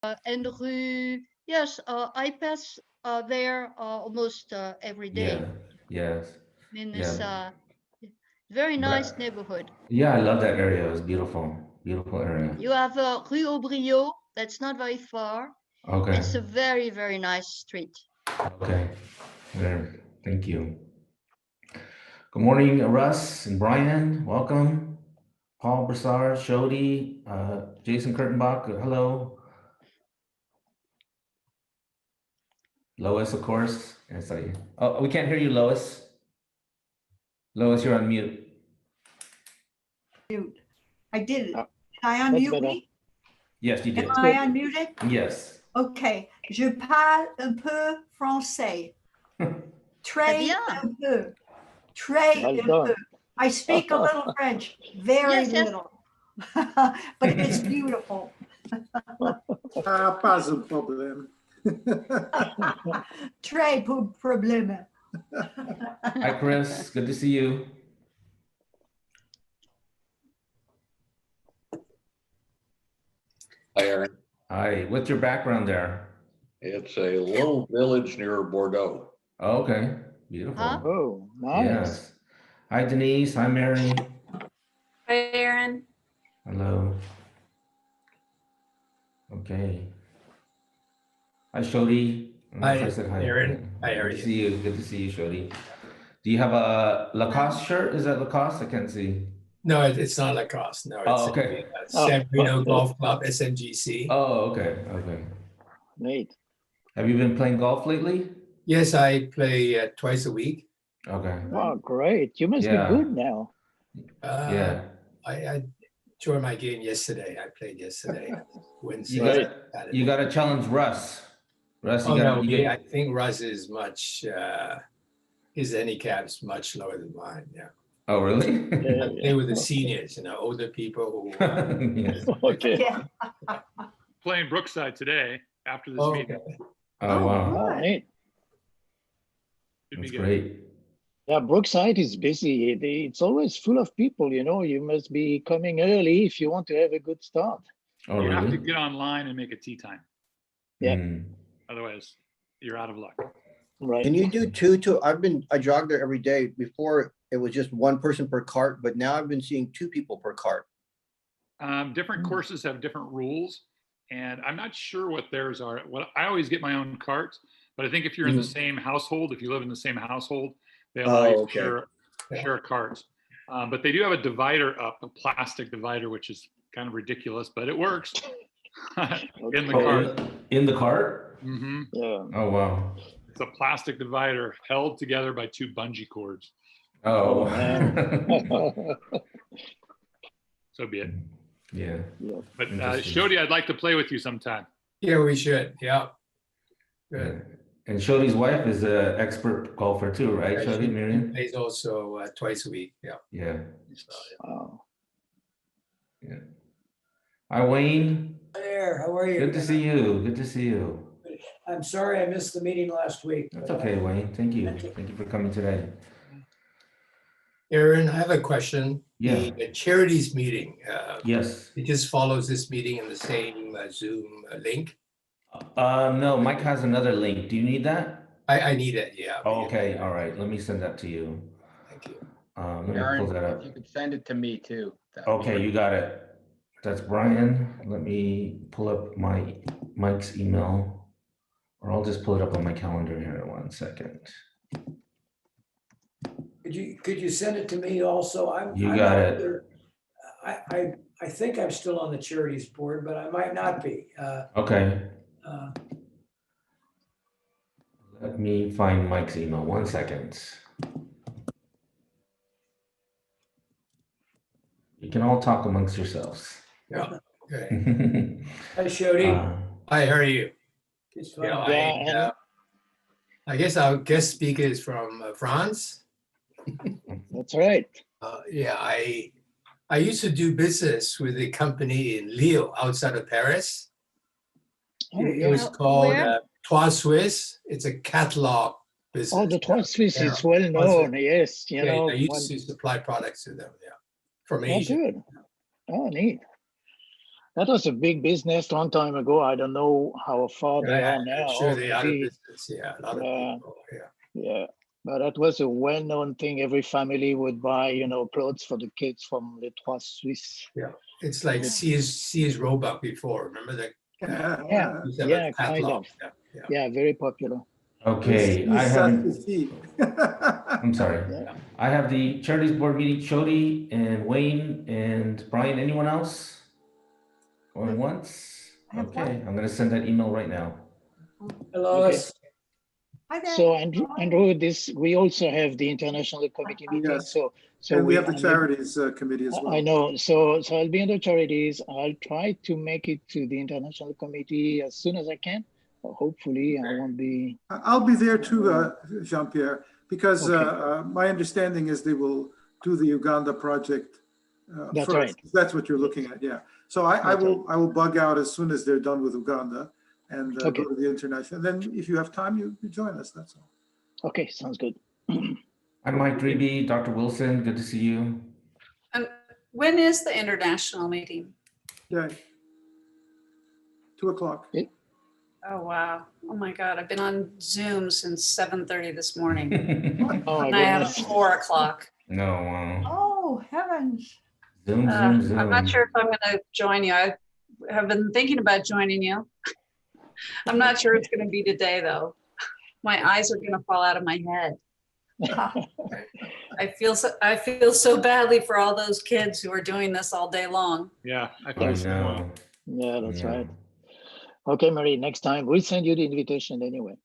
and Rue. Yes, I pass there almost every Yeah. day. Yes. I mean, Yeah. it's very nice But neighborhood. yeah, I love that area. It's beautiful. Beautiful area. You have Rue Aubriot. That's not very far. Okay. It's a very, very nice street. Okay. There. Thank you. Good morning, Russ and Brian. Welcome. Paul Broussard, Shodi, Jason Kurtenbach. Hello. Lois, of course. Yes, oh, we can't hear you, Lois. Lois, you're on mute. Mute. I did it. Ah, Did I that's unmute better. me? Yes, you Am did. I unmuted? Yes. Okay. Je parle un peu français. Très Très bien. un peu. Très Well un done. peu. I speak a little French, very Yes, yes. little. But it's beautiful. Pas un problème. Très peu problème. Hi, Chris. Good to see you. Hi, Aaron. Hi. What's your background there? It's a little village near Bordeaux. Oh, okay. Beautiful. Huh? Oh, nice. Yes. Hi, Denise. Hi, Mary. Hi, Aaron. Hello. Okay. Hi, Shodi. I don't know if I Hi, said hi. Aaron. Hi, how are Good to you? see you. Good to see you, Shodi. Do you have a Lacoste shirt? Is that Lacoste? I can't see. No, it's not Lacoste. No, it's Oh, okay. San Marino Golf Club, SMGC. Oh, okay. Okay. Neat. Have you been playing golf lately? Yes, I play twice a week. Okay. Wow, great. You must be Yeah. good now. Yeah. I joined my game yesterday. I played yesterday, Wednesday. You got Saturday. you got to challenge Russ. Russ, you Oh, got no, you yeah, I get, think Russ is much, his handicap's much lower than mine, yeah. Oh, really? Yeah, I play with the seniors, older people who. Yes. Okay. Yeah. Playing Brookside today after this Oh, meeting. okay. Oh, wow. Oh, good. neat. Should be That's good. great. Yeah, Brookside is busy. It's always full of people, you know. You must be coming early if you want to have a good start. Oh, You have to really? get online and make a tea time. Yeah. Mm. Otherwise, you're out of luck. Right. Can you do two? I jog there every day. Before it was just one person per cart, but now I've been seeing two people per cart. Different courses have different rules, and I'm not sure what theirs are. What I always get my own cart, but I think if you're in the same household, if you live in the same household, they allow you okay. to share a cart. But they do have a divider up, a plastic divider, which is kind of ridiculous, but it works in the Okay. cart. In the cart? hmm Yeah. Oh, wow. It's a plastic divider held together by two bungee cords. Oh, Oh, man. So be it. yeah. Yeah. But Interesting. Shodi, I'd like to play with you sometime. Yeah, we should, yeah. Yeah. Good. And Shodi's wife is an expert golfer too, right, Yeah, Shodi, she Miriam? plays also twice a week, yeah. Yeah. So, yeah. Wow. Yeah. Hi, Wayne. Hi there, how are you? Good to see you. Good to see you. I'm sorry I missed the meeting last week. That's but, okay, Wayne. Thank you. Thank you. Thank you for coming today. Aaron, I have a question. Yeah. The charities meeting, Yes. it just follows this meeting in the same Zoom link? No, Mike has another link. Do you need that? I need it, yeah. Oh, okay. All right. Let me send that to you. Thank you. Let me pull Aaron, that up. if you could send it to me too. that'd be Okay, great. you got it. That's Brian. Let me pull up Mike's email, or I'll just pull it up on my calendar here. 1 second. Could you send it to me also? You I'm got not it. either- I think I'm still on the charities board, but I might not be. Okay. Uh, Let me find Mike's email. 1 second. You can all talk amongst yourselves. Yeah, okay. Hi, Shodi. Hi, how are you? It's Yeah, fine. I guess our guest speaker is from France. That's right. Yeah, I used to do business with a company in Lille, outside of Paris. Oh, It yeah. was called Where? Trois Suisse. It's a catalog business. Oh, the Trois Suisse Yeah. is well known. Yes, you Yeah, know. I used to supply products to them, yeah, from Oh, Asia. good. Oh, neat. That was a big business long time ago. I don't know how far they Yeah, are now. I'm sure they are out of Maybe, business. Yeah, a lot of Yeah. people. Yeah. yeah. But that was a well-known thing. Every family would buy, clothes for the kids from Les Trois Suisses. It's like Sears Roebuck before. Remember that? Yeah, Used to have a yeah, kind catalog. of. Yeah. Yeah, very popular. Okay, I haven't, have. I'm sorry. Yeah. I have the charities board meeting, Chody and Wayne and Brian. Anyone else? Going once? I have one. Okay, I'm gonna send that email right now. Hello. Okay. Hi there. So Andrew, we also have the international committee meeting. Yes. So And we have the I'm- charities committee as well. I know. So I'll be in the charities. I'll try to make it to the international committee as soon as I can. Hopefully, I won't be. I'll be there too, Jean-Pierre, because Okay. my understanding is they will do the Uganda project That's first. right. That's what you're looking at, yeah. So I will bug out as soon as they're done with Uganda and go Okay. to the international. And then if you have time, you join us, that's all. Okay, sounds good. I'm Mike Dreby, Dr. Wilson, good to see you. When is the international meeting? Yeah. 2 o'clock. Oh, wow. Oh, my God. I've been on Zoom since 7:30 this morning. Oh, my And I have goodness. 4 o'clock. No, Oh, heavens. Zoom, I'm Zoom. not sure if I'm going to join you. I have been thinking about joining you. I'm not sure it's going to be today, though. My eyes are going to fall out of my head. I feel so badly for all those kids who are doing this all day long. Yeah, I I feel so. know. Yeah, that's Yeah. right. Okay, Marie, next time we'll send you the invitation anyway.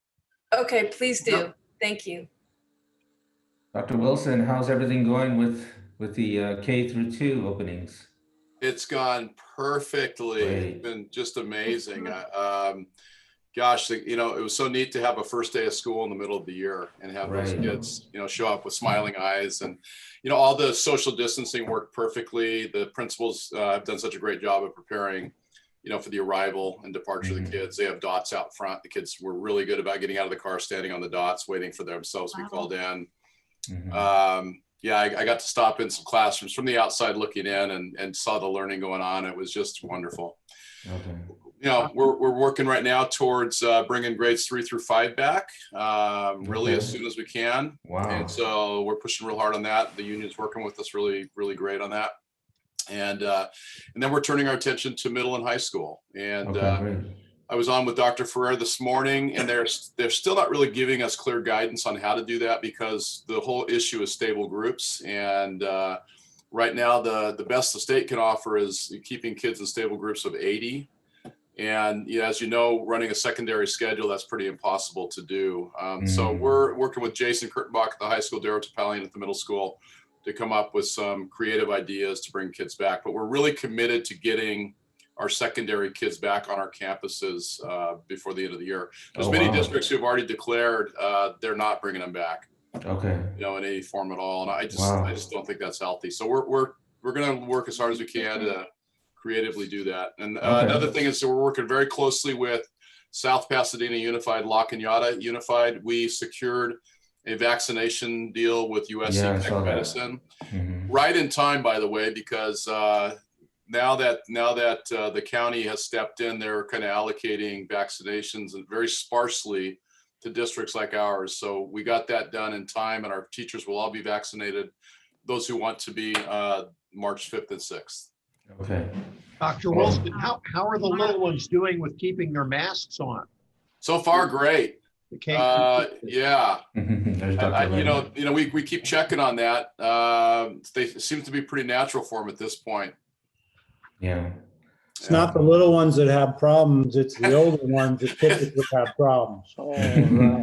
Okay, please do. Thank you. Dr. Wilson, how's everything going with the K through 2 openings? It's gone perfectly. Great. It's been just amazing. Gosh, it was so neat to have a first day of school in the middle of the year and have those Right. kids, show up with smiling eyes, and, all the social distancing worked perfectly. The principals have done such a great job of preparing, for the arrival and departure of the kids. They have dots out front. The kids were really good about getting out of the car, standing on the dots, waiting for themselves to be called in. Yeah, I got to stop in some classrooms from the outside looking in and saw the learning going on. It was just wonderful. Okay. We're working right now towards bringing grades 3 through 5 back really Okay. as soon as we can. Wow. And so we're pushing real hard on that. The union's working with us really, really great on that. And then we're turning our attention to middle and high school. And Okay, great. I was on with Dr. Foucrier this morning, and they're still not really giving us clear guidance on how to do that, because the whole issue is stable groups. And right now, the best the state can offer is keeping kids in stable groups of 80. And as you know, running a secondary schedule, that's pretty impossible to do. So we're working with Jason Kurtenbach at the high school, Darrow Topalian at the middle school, to come up with some creative ideas to bring kids back. But we're really committed to getting our secondary kids back on our campuses before the end of the year. There's many districts who have already declared they're not bringing them back. Okay. In any form at all. And I just don't think that's healthy. So we're going to work as hard as we can to creatively do that. And another thing is, so we're working very closely with South Pasadena Unified, La Cañada Unified. We secured a vaccination deal with USC Tech Medicine right in time, by the way, because now that the county has stepped in, they're kind of allocating vaccinations very sparsely to districts like ours. So we got that done in time, and our teachers will all be vaccinated, those who want to be March 5th and 6th. Okay. Dr. Wilson, how are the little ones doing with keeping their masks on? So far, great. Yeah. We keep checking on that. They seem to be pretty natural for them at this point. Yeah. It's not the little ones that have problems, it's the older ones that typically have problems.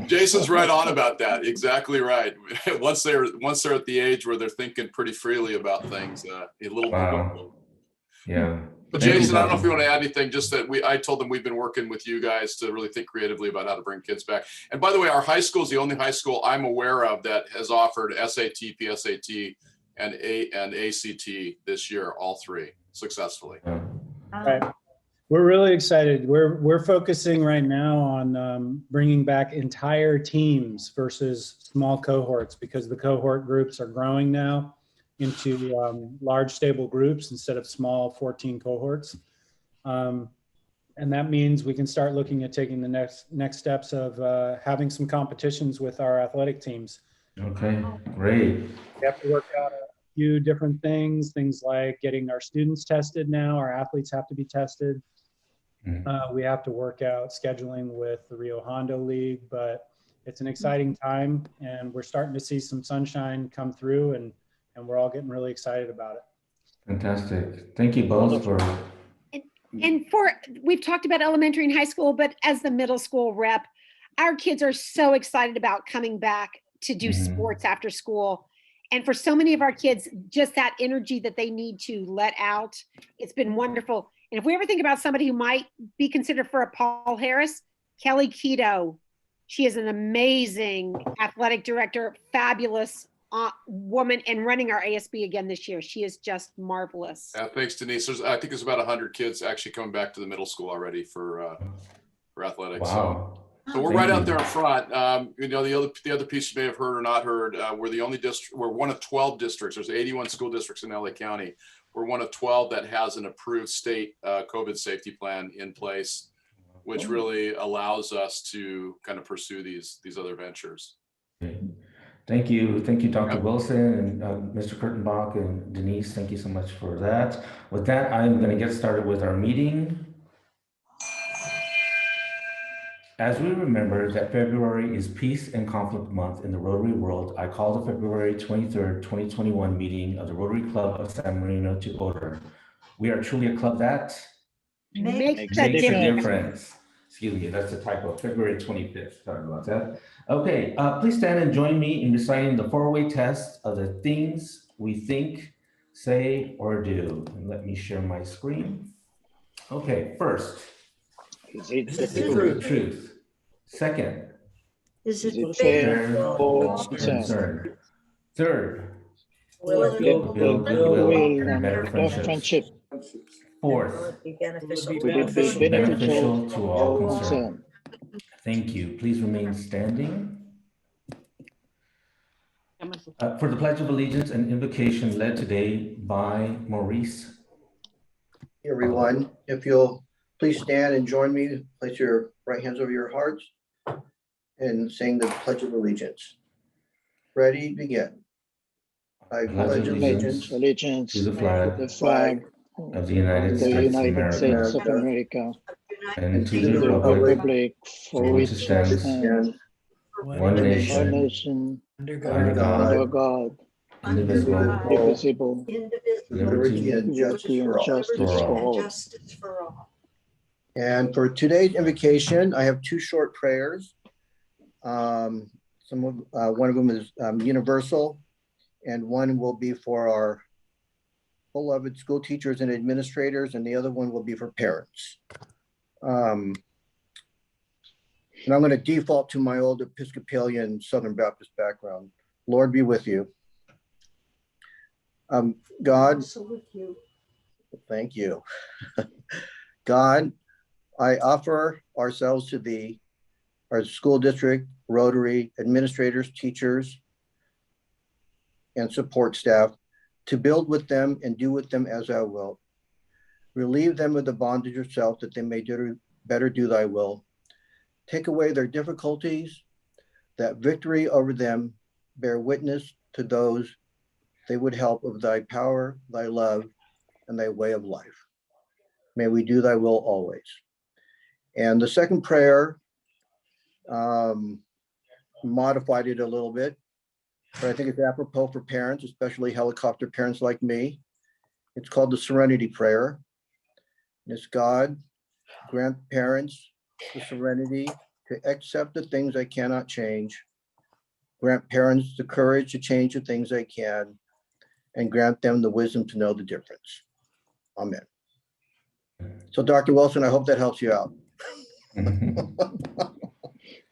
Jason's right on about that. Exactly right. Once they're at the age where they're thinking pretty freely about things, a little bit. Yeah. But Jason, I don't know if you want to add anything, just that I told them we've been working with you guys to really think creatively about how to bring kids back. And by the way, our high school is the only high school I'm aware of that has offered SAT, PSAT, and ACT this year, all 3 successfully. Right. We're really excited. We're focusing right now on bringing back entire teams versus small cohorts, because the cohort groups are growing now into large stable groups instead of small 14 cohorts. And that means we can start looking at taking the next steps of having some competitions with our athletic teams. Okay, great. We have to work out a few different things like getting our students tested now. Our athletes have to be tested. We have to work out scheduling with the Rio Hondo League, but it's an exciting time and we're starting to see some sunshine come through and we're all getting really excited about it. Fantastic. Thank you both for. And we've talked about elementary and high school, but as the middle school rep, our kids are so excited about coming back to do sports after school. And for so many of our kids, just that energy that they need to let out, it's been wonderful. And if we ever think about somebody who might be considered for a Paul Harris, Kelly Keto, she is an amazing athletic director, fabulous woman, and running our ASB again this year. She is just marvelous. Thanks, Denise. I think there's about 100 kids actually coming back to the middle school already for athletics. Wow. So we're right out there in front. You know, the other piece you may have heard or not heard, we're the only district, we're one of 12 districts. There's 81 school districts in LA County. We're one of 12 that has an approved state COVID safety plan in place, which really allows us to kind of pursue these other ventures. Thank you, Dr. Wilson and Mr. Kurtenbach and Denise. Thank you so much for that. With that, I'm going to get started with our meeting. As we remember that February is Peace and Conflict Month in the Rotary world, I call the February 23rd, 2021 meeting of the Rotary Club of San Marino to order. We are truly a club that Makes a difference. Excuse me, that's a typo, February 25th, sorry about that. Okay, please stand and join me in reciting the four-way test of the things we think, say, or do. And let me share my screen. Okay, first, is it truth? Second, Is it fair fair or or concern? Third, will it build goodwill and better friendships. Fourth, be beneficial would it be beneficial to all concerned? Thank you. Please remain standing. For the Pledge of Allegiance and invocation led today by Maurice. Everyone, if you'll please stand and join me, place your right hands over your hearts and sing the Pledge of Allegiance. Ready, begin. I pledge allegiance to the flag of the United States of America and to the republic for which it stands, one nation, under God, indivisible, liberty and justice for all. And for today's invocation, I have two short prayers. One of them is universal, and one will be for our beloved school teachers and administrators, and the other one will be for parents. And I'm going to default to my old Episcopalian Southern Baptist background. Lord be with you. God, also with you. Thank you. God, I offer ourselves to thee, our school district, Rotary, administrators, teachers, and support staff, to build with them and do with them as thou wilt. Relieve them of the bondage of self, that they may better do thy will. Take away their difficulties, that victory over them bear witness to those they would help of thy power, thy love, and thy way of life. May we do thy will always. And the second prayer, modified it a little bit, but I think it's apropos for parents, especially helicopter parents like me. It's called the Serenity Prayer. And it's God, grant parents the serenity to accept the things they cannot change. Grant parents the courage to change the things they can, and grant them the wisdom to know the difference. Amen. So Dr. Wilson, I hope that helps you out.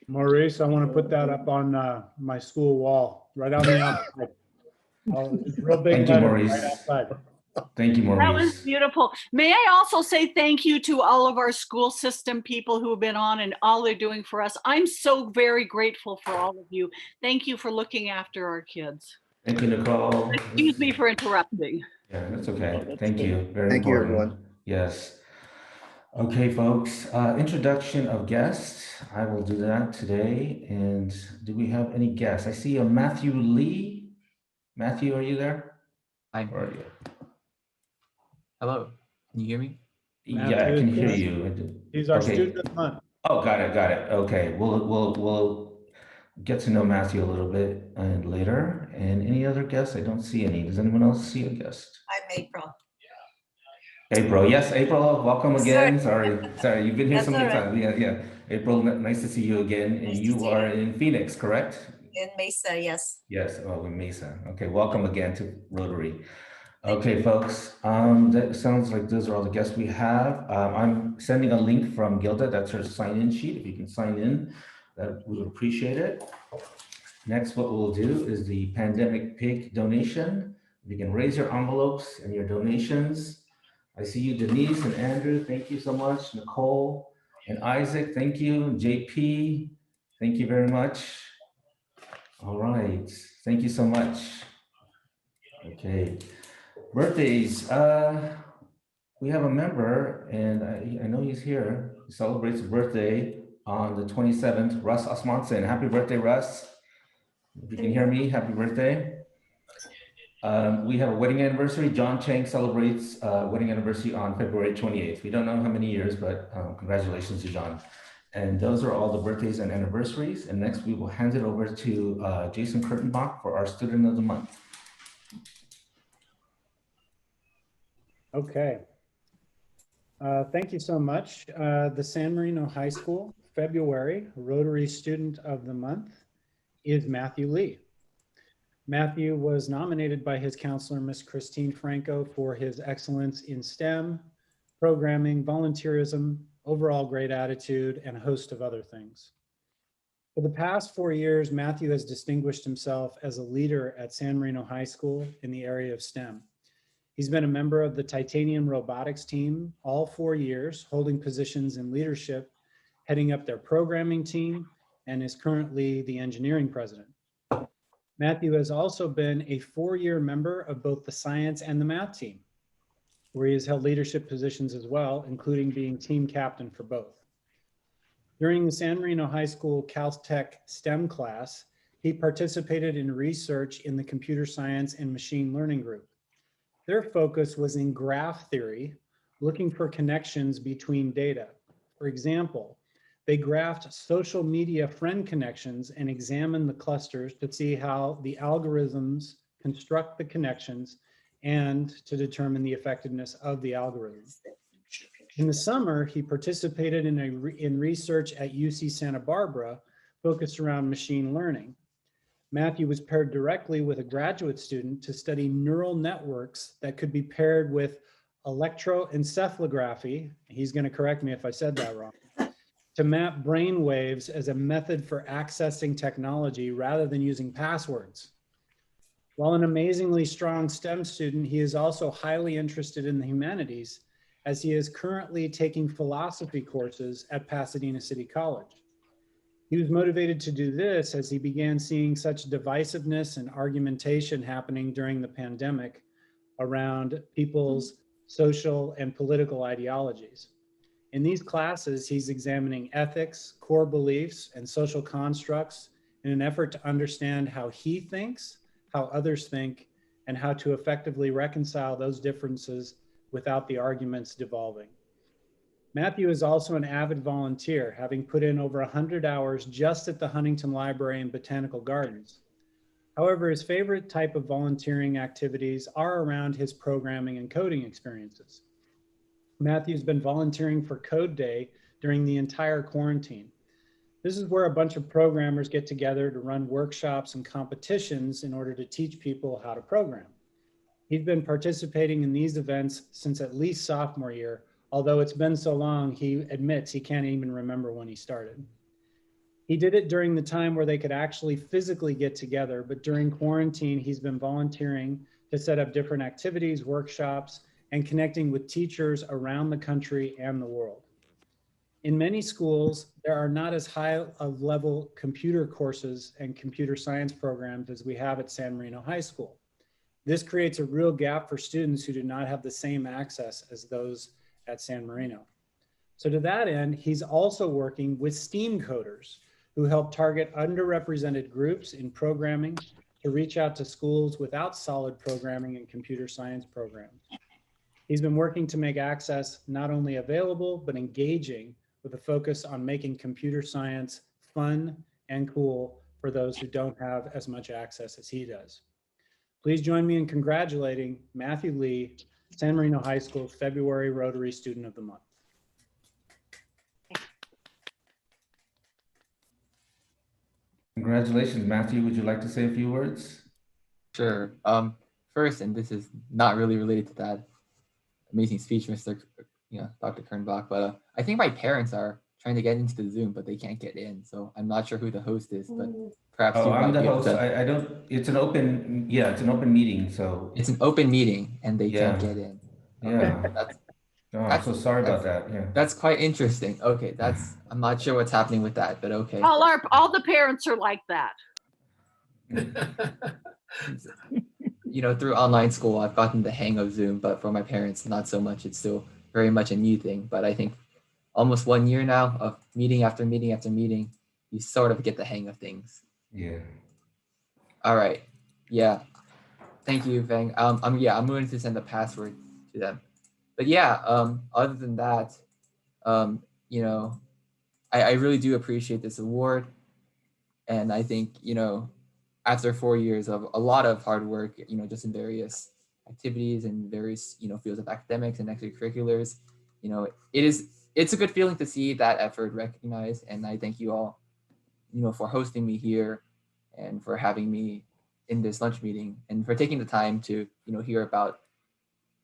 Maurice, I want to put that up on my school wall, right on the outside. Real big Thank you, letter Maurice. right outside. Thank you, That was Maurice. beautiful. May I also say thank you to all of our school system people who have been on and all they're doing for us. I'm so very grateful for all of you. Thank you for looking after our kids. Thank you, Nicole. Excuse me for interrupting. Yeah, that's okay. Thank you. Very Thank you, important. everyone. Yes. Okay, folks, introduction of guests. I will do that today. And do we have any guests? I see a Matthew Lee. Matthew, are you there? Where are you? Hello, can you hear me? Yeah, I can hear you. He's our Okay. student of the month. Oh, got it, got it. Okay, we'll get to know Matthew a little bit later. And any other guests? I don't see any. Does anyone else see a guest? I'm April. April, yes, April, welcome again. Sorry. Sorry, you've been here That's so many all right. times. Yeah. April, nice to see you again. And you are in Phoenix, correct? In Mesa, yes. Yes, oh, in Mesa. Okay, welcome again to Rotary. Okay, folks, that sounds like those are all the guests we have. I'm sending a link from Gilda. That's her sign-in sheet. If you can sign in, that we would appreciate it. Next, what we'll do is the pandemic pig donation. You can raise your envelopes and your donations. I see you, Denise and Andrew. Thank you so much. Nicole and Isaac, thank you. JP, thank you very much. All right, thank you so much. Okay, birthdays. We have a member, and I know he's here. He celebrates a birthday on the 27th. Russ Osmonson. Happy birthday, Russ. If you can hear me, happy birthday. We have a wedding anniversary. John Chang celebrates wedding anniversary on February 28th. We don't know how many years, but congratulations to John. And those are all the birthdays and anniversaries. And next we will hand it over to Jason Kurtenbach for our student of the month. Okay. Thank you so much. The San Marino High School February Rotary Student of the Month is Matthew Lee. Matthew was nominated by his counselor, Miss Christine Franco, for his excellence in STEM, programming, volunteerism, overall great attitude, and a host of other things. For the past 4 years, Matthew has distinguished himself as a leader at San Marino High School in the area of STEM. He's been a member of the Titanium Robotics team all 4 years, holding positions in leadership, heading up their programming team, and is currently the engineering president. Matthew has also been a 4-year member of both the science and the math team, where he has held leadership positions as well, including being team captain for both. During the San Marino High School Caltech STEM class, he participated in research in the computer science and machine learning group. Their focus was in graph theory, looking for connections between data. For example, they graphed social media friend connections and examined the clusters to see how the algorithms construct the connections and to determine the effectiveness of the algorithm. In the summer, he participated in research at UC Santa Barbara focused around machine learning. Matthew was paired directly with a graduate student to study neural networks that could be paired with electroencephalography. He's going to correct me if I said that wrong. To map brain waves as a method for accessing technology rather than using passwords. While an amazingly strong STEM student, he is also highly interested in the humanities, as he is currently taking philosophy courses at Pasadena City College. He was motivated to do this as he began seeing such divisiveness and argumentation happening during the pandemic around people's social and political ideologies. In these classes, he's examining ethics, core beliefs, and social constructs in an effort to understand how he thinks, how others think, and how to effectively reconcile those differences without the arguments devolving. Matthew is also an avid volunteer, having put in over 100 hours just at the Huntington Library and Botanical Gardens. However, his favorite type of volunteering activities are around his programming and coding experiences. Matthew's been volunteering for Code Day during the entire quarantine. This is where a bunch of programmers get together to run workshops and competitions in order to teach people how to program. He's been participating in these events since at least sophomore year, although it's been so long, he admits he can't even remember when he started. He did it during the time where they could actually physically get together, but during quarantine, he's been volunteering to set up different activities, workshops, and connecting with teachers around the country and the world. In many schools, there are not as high of level computer courses and computer science programs as we have at San Marino High School. This creates a real gap for students who do not have the same access as those at San Marino. So to that end, he's also working with STEAM coders who help target underrepresented groups in programming to reach out to schools without solid programming and computer science programs. He's been working to make access not only available, but engaging, with a focus on making computer science fun and cool for those who don't have as much access as he does. Please join me in congratulating Matthew Lee, San Marino High School February Rotary Student of the Month. Congratulations, Matthew. Would you like to say a few words? Sure. First, and this is not really related to that amazing speech, Dr. Kernbach, but I think my parents are trying to get into the Zoom, but they can't get in. So I'm not sure who the host is, but perhaps you I'm might the be able host. to. I don't, it's an open meeting, so. It's an open meeting and they can't get in. Yeah. I'm so sorry about that. Yeah. That's quite interesting. Okay, I'm not sure what's happening with that, but okay. All the parents are like that. Through online school, I've gotten the hang of Zoom, but for my parents, not so much. It's still very much a new thing. But I think almost 1 year now of meeting after meeting after meeting, you sort of get the hang of things. Yeah. All right. Yeah. Thank you, Feng. I'm going to send the password to them. But yeah, other than that, I really do appreciate this award. And I think, after 4 years of a lot of hard work, just in various activities and various, fields of academics and extracurriculars, it's a good feeling to see that effort recognized. And I thank you all, for hosting me here and for having me in this lunch meeting and for taking the time to, hear about,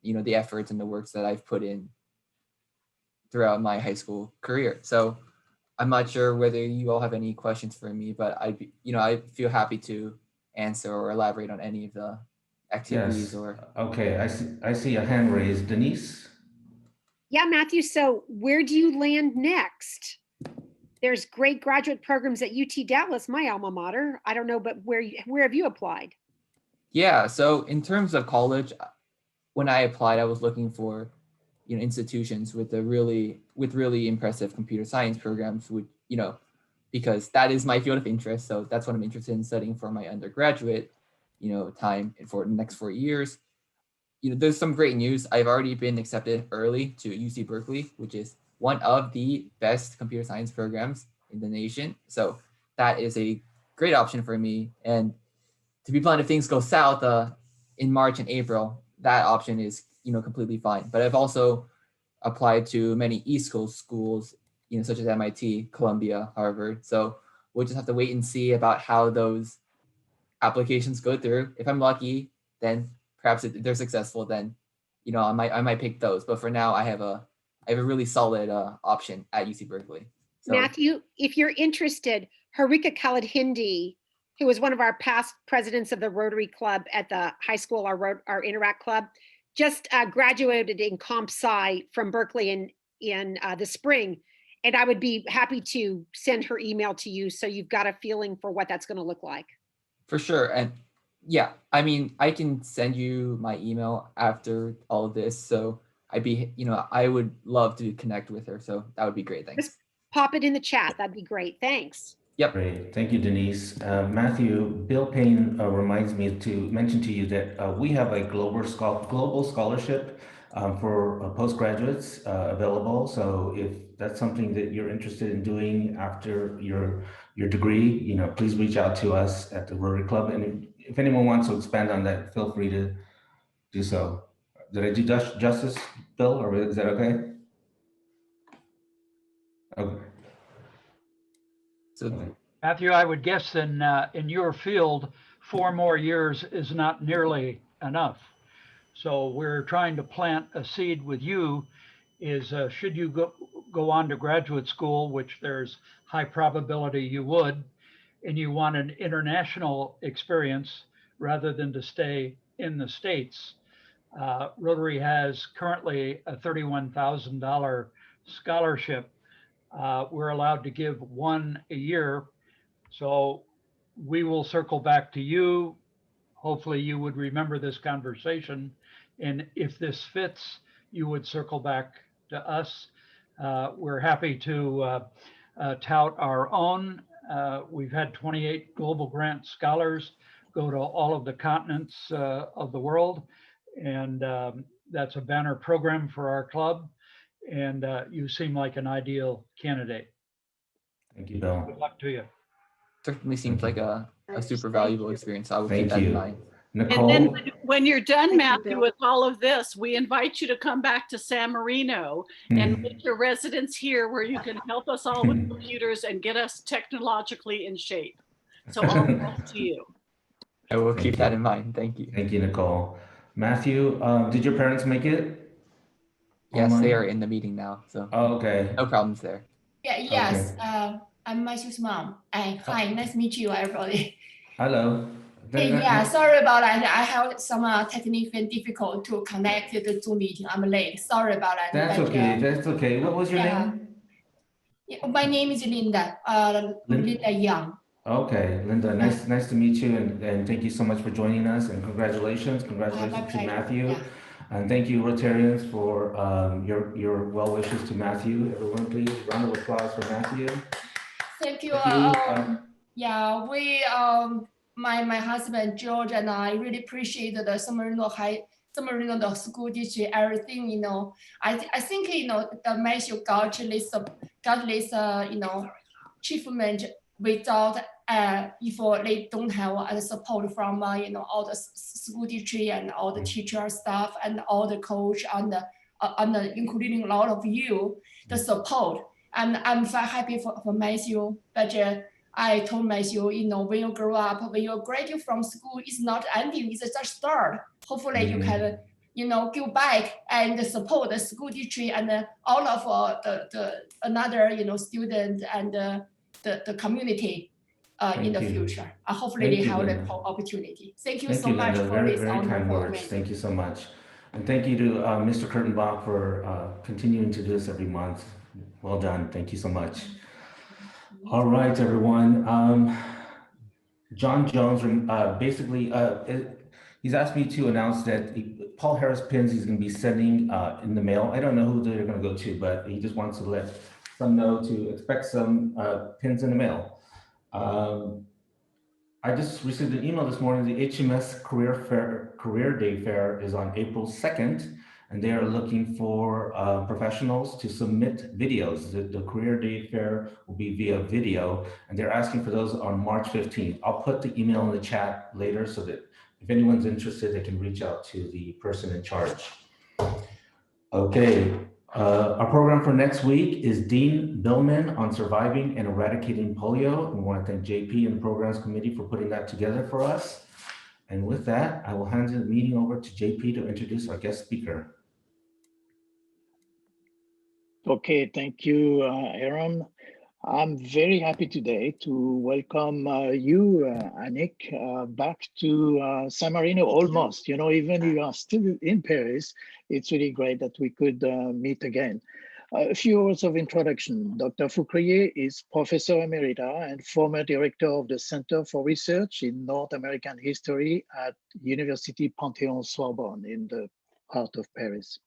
the efforts and the works that I've put in throughout my high school career. So I'm not sure whether you all have any questions for me, but I feel happy to answer or elaborate on any of the activities. Yes. Okay, I see a hand raised. Denise? Yeah, Matthew, so where do you land next? There's great graduate programs at UT Dallas, my alma mater. I don't know, but where have you applied? Yeah, so in terms of college, when I applied, I was looking for, institutions with really impressive computer science programs, because that is my field of interest. So that's what I'm interested in studying for my undergraduate, time for the next 4 years. There's some great news. I've already been accepted early to UC Berkeley, which is one of the best computer science programs in the nation. So that is a great option for me. And to be blunt, if things go south in March and April, that option is, completely fine. But I've also applied to many East Coast schools, such as MIT, Columbia, Harvard. So we'll just have to wait and see about how those applications go through. If I'm lucky, then perhaps if they're successful, then, I might pick those. But for now, I have a really solid option at UC Berkeley. So, Matthew, if you're interested, Harika Khalid Hindi, who was one of our past presidents of the Rotary Club at the high school, our Interact Club, just graduated in comp sci from Berkeley in the spring. And I would be happy to send her email to you so you've got a feeling for what that's going to look like. For sure. And yeah, I can send you my email after all of this. So I would love to connect with her. So that would be great. Thanks. Just pop it in the chat. That'd be great. Thanks. Yep. Great. Thank you, Denise. Matthew, Bill Payne reminds me to mention to you that we have a global scholarship for postgraduates available. So if that's something that you're interested in doing after your degree, please reach out to us at the Rotary Club. And if anyone wants to expand on that, feel free to do so. Did I do justice, Bill, or is that okay? Okay. So, Matthew, I would guess in your field, 4 more years is not nearly enough. So we're trying to plant a seed with you is should you go on to graduate school, which there's high probability you would, and you want an international experience rather than to stay in the States. Rotary has currently a $31,000 scholarship. We're allowed to give one a year. So we will circle back to you. Hopefully you would remember this conversation. And if this fits, you would circle back to us. We're happy to tout our own. We've had 28 global grant scholars go to all of the continents of the world. And that's a banner program for our club. And you seem like an ideal candidate. Thank you, Bill. Good luck to you. Certainly seems like a super valuable experience. I will keep Thank that in you. mind. And Nicole? then when you're done, Thank you, Matthew, Bill. with all of this, we invite you to come back to San Marino and make your residence here where you can help us all with computers and get us technologically in shape. So all the best to you. I will keep that in mind. Thank you. Thank you, Nicole. Matthew, did your parents make it? Yes, Online? they are in the meeting now, so Oh, okay. no problems there. Yeah, yes. I'm Matthew's mom. Hi, nice to meet you, everybody. Hello. Hey, yeah, sorry about that. I have some technical difficult to connect to the Zoom meeting. I'm late. Sorry about that. That's but, okay. That's okay. What was your yeah. name? Yeah, my name is Linda. Linda Young. Okay, Linda, nice to meet you, and thank you so much for joining us, and congratulations to pleasure. Matthew. Yeah. And thank you, Rotarians, for your well wishes to Matthew. Everyone, please, round of applause for Matthew. Thank you. Thank you. Yeah, we my husband George and I really appreciate the San Marino the school district, everything. You know, I think the Matthew got this achievement without if they don't have support from all the school district and all the teacher staff and all the coach and including a lot of you, the support. And I'm very happy for Matthew. But I told Matthew, when you grow up, when you graduate from school, it's not ending, it's just start. Hopefully you can give back and support the school district and all of the another student and the community in the future. Hopefully they have the opportunity. Thank you so much Linda. for Very, this very kind wonderful words. event. Thank you so much. And thank you to Mr. Kurtenbach for continuing to do this every month. Well done. Thank you so much. All right, everyone. John Jones, basically, he's asked me to announce that Paul Harris pins he's going to be sending in the mail. I don't know who they're going to go to, but he just wants to let some know to expect some pins in the mail. I just received an email this morning. The HMS Career Day Fair is on April 2nd, and they are looking for professionals to submit videos. The Career Day Fair will be via video, and they're asking for those on March 15th. I'll put the email in the chat later so that if anyone's interested, they can reach out to the person in charge. Okay, our program for next week is Dean Billman on surviving and eradicating polio. We want to thank JP and the Programs Committee for putting that together for us. And with that, I will hand the meeting over to JP to introduce our guest speaker. Okay, thank you, Aaron. I'm very happy today to welcome you, Annick, back to San Marino almost. Even if you are still in Paris, it's really great that we could meet again. A few words of introduction. Dr. Foucrier is Professor Emerita and former Director of the Center for Research in North American History at University Panthéon-Sorbonne in the heart of Paris.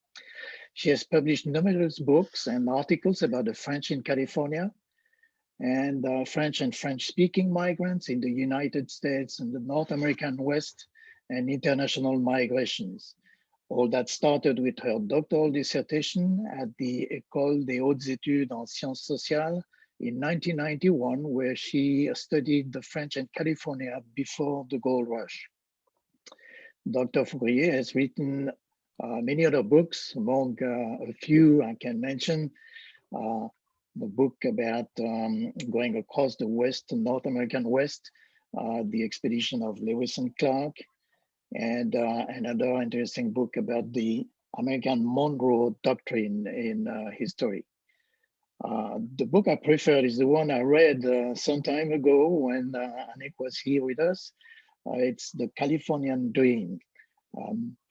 She has published numerous books and articles about the French in California, and French and French-speaking migrants in the United States and the North American West, and international migrations. All that started with her doctoral dissertation at the École des Hautes Études en Sciences Sociales in 1991, where she studied the French in California before the gold rush. Dr. Foucrier has written many other books. Among a few I can mention the book about going across the West, North American West, the expedition of Lewis and Clark, and another interesting book about the American Monroe Doctrine in history. The book I prefer is the one I read some time ago when Annick was here with us. It's The Californian Dream,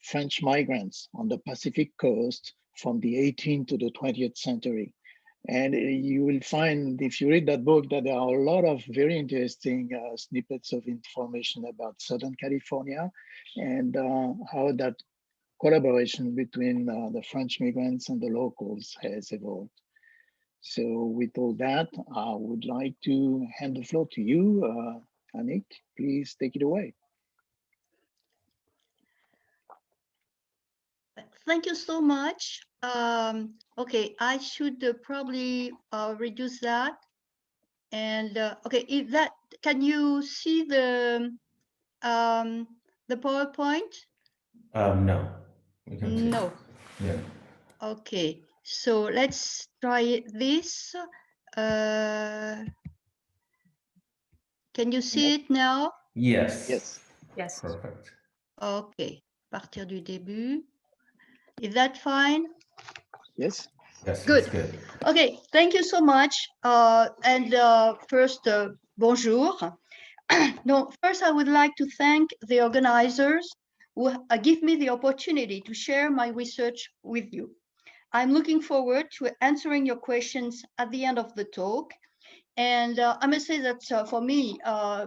French migrants on the Pacific coast from the 18th to the 20th century. And you will find, if you read that book, that there are a lot of very interesting snippets of information about Southern California and how that collaboration between the French migrants and the locals has evolved. So with all that, I would like to hand the floor to you, Annick. Please take it away. Thank you so much. Okay, I should probably reduce that. And okay, if that, can you see the PowerPoint? No. We can see. No. Yeah. Okay, so let's try this. Can you see it now? Yes. Yes. Yes. Perfect. Okay, partir du début. Is that fine? Yes. Yes, Good. that's good. Okay, thank you so much. First, bonjour. No, first I would like to thank the organizers who give me the opportunity to share my research with you. I'm looking forward to answering your questions at the end of the talk. And I must say that for me,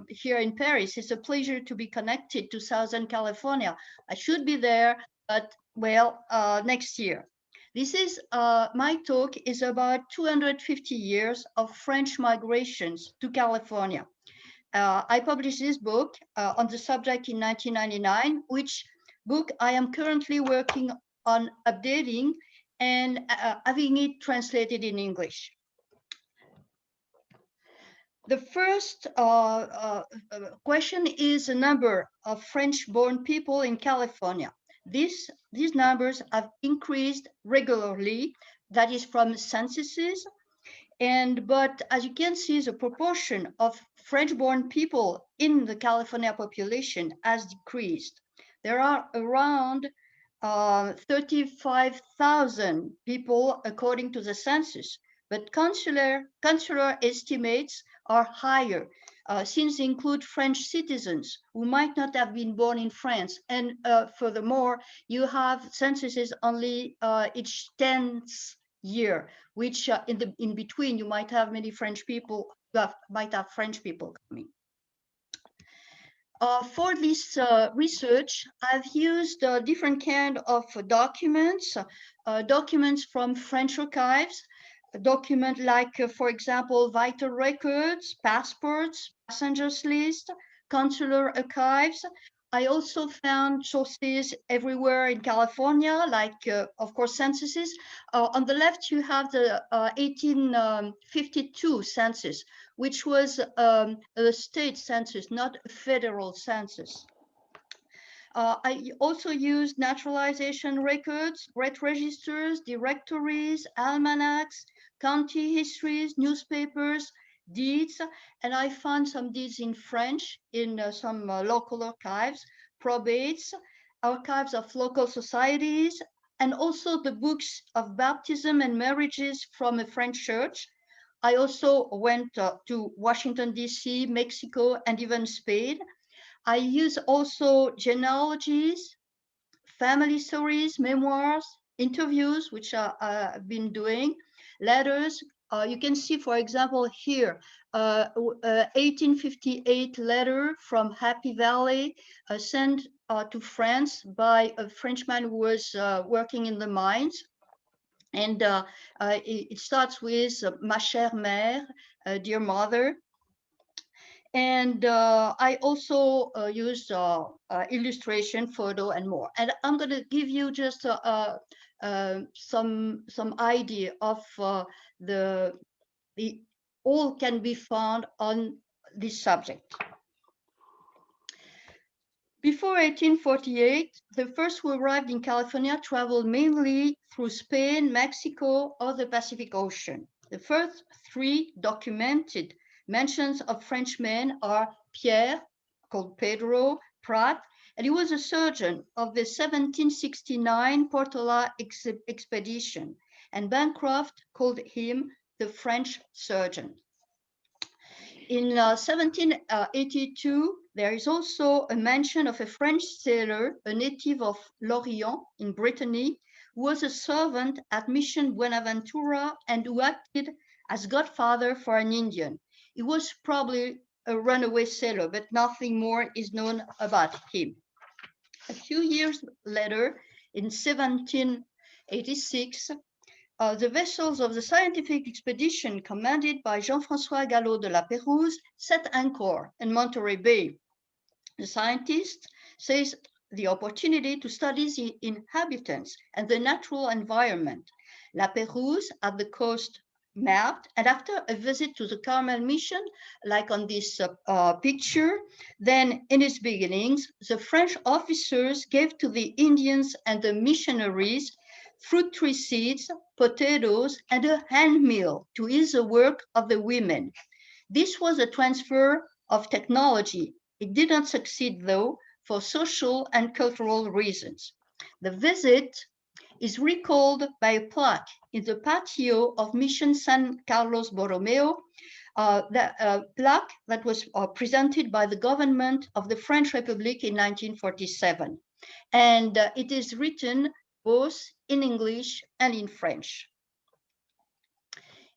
here in Paris, it's a pleasure to be connected to Southern California. I should be there, but well, next year. This is, my talk is about 250 years of French migrations to California. I published this book on the subject in 1999, which book I am currently working on updating and having it translated in English. The first question is the number of French-born people in California. These numbers have increased regularly, that is from censuses, but as you can see, the proportion of French-born people in the California population has decreased. There are around 35,000 people according to the census, but consular estimates are higher since they include French citizens who might not have been born in France. And furthermore, you have censuses only each 10th year, which in between you might have many French people, might have French people coming. For this research, I've used different kind of documents, documents from French archives, a document like, for example, vital records, passports, passengers list, consular archives. I also found sources everywhere in California, like, of course, censuses. On the left, you have the 1852 census, which was a state census, not a federal census. I also used naturalization records, rate registers, directories, almanacs, county histories, newspapers, deeds, and I found some deeds in French in some local archives, probates, archives of local societies, and also the books of baptism and marriages from a French church. I also went to Washington, D.C., Mexico, and even Spain. I use also genealogies, family stories, memoirs, interviews, which I've been doing, letters. You can see, for example, here, 1858 letter from Happy Valley sent to France by a Frenchman who was working in the mines. And it starts with Ma chère mère, dear mother. And I also used illustration, photo, and more. And I'm going to give you just some idea of the all can be found on this subject. Before 1848, the first who arrived in California traveled mainly through Spain, Mexico, or the Pacific Ocean. The first three documented mentions of Frenchmen are Pierre, called Pedro, Prat, and he was a surgeon of the 1769 Portola expedition, and Bancroft called him the French surgeon. In 1782, there is also a mention of a French sailor, a native of Lorient in Brittany, who was a servant at Mission Buenaventura and who acted as godfather for an Indian. He was probably a runaway sailor, but nothing more is known about him. A few years later, in 1786, the vessels of the scientific expedition commanded by Jean-François Gallo de la Pérouse set anchor in Monterey Bay. The scientist says the opportunity to study the inhabitants and the natural environment. La Pérouse had the coast mapped, and after a visit to the Carmel mission, like on this picture, then in its beginnings, the French officers gave to the Indians and the missionaries fruit tree seeds, potatoes, and a hand mill to ease the work of the women. This was a transfer of technology. It did not succeed, though, for social and cultural reasons. The visit is recalled by a plaque in the patio of Mission San Carlos Borromeo, the plaque that was presented by the government of the French Republic in 1947. And it is written both in English and in French.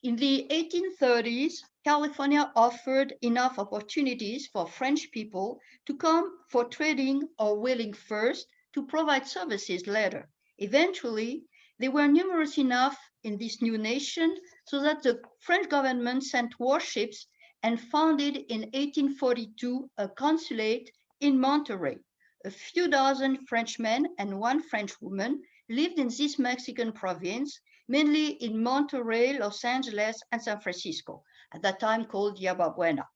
In the 1830s, California offered enough opportunities for French people to come for trading or whaling first, to provide services later. Eventually, they were numerous enough in this new nation so that the French government sent warships and founded in 1842 a consulate in Monterey. A few dozen Frenchmen and one French woman lived in this Mexican province, mainly in Monterey, Los Angeles, and San Francisco, at that time called Yerba Buena.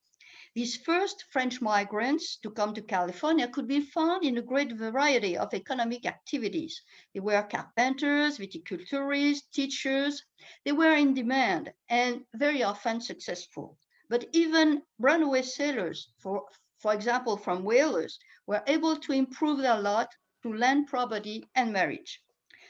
These first French migrants to come to California could be found in a great variety of economic activities. They were carpenters, viticulturists, teachers. They were in demand and very often successful. But even runaway sailors, for example, from whalers, were able to improve their lot through land property and marriage.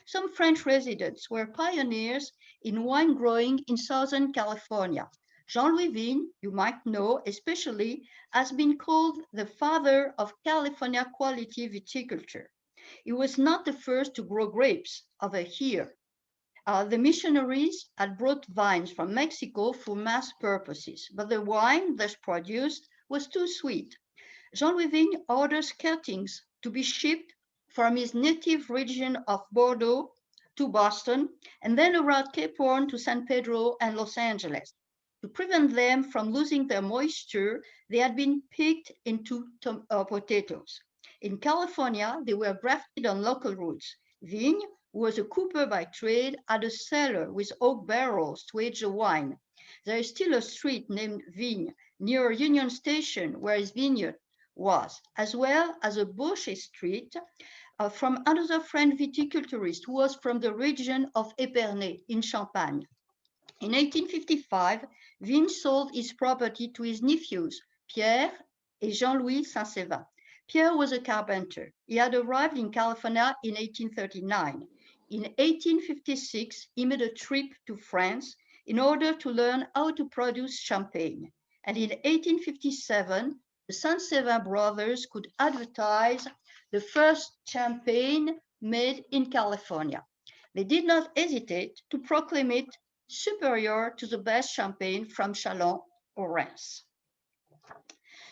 Some French residents were pioneers in wine growing in Southern California. Jean-Louis Vigne, you might know, especially, has been called the father of California quality viticulture. He was not the first to grow grapes over here. The missionaries had brought vines from Mexico for mass purposes, but the wine thus produced was too sweet. Jean-Louis Vigne orders cuttings to be shipped from his native region of Bordeaux to Boston, and then around Cape Horn to San Pedro and Los Angeles. To prevent them from losing their moisture, they had been picked into potatoes. In California, they were grafted on local roots. Vigne, who was a cooper by trade, had a cellar with oak barrels to age the wine. There is still a street named Vigne near Union Station where his vineyard was, as well as a Boucher Street from another French viticulturist who was from the region of Épernay in Champagne. In 1855, Vigne sold his property to his nephews, Pierre and Jean-Louis Saint-Séverin. Pierre was a carpenter. He had arrived in California in 1839. In 1856, he made a trip to France in order to learn how to produce champagne. And in 1857, the Saint-Séverin brothers could advertise the first champagne made in California. They did not hesitate to proclaim it superior to the best champagne from Châlons or Reims.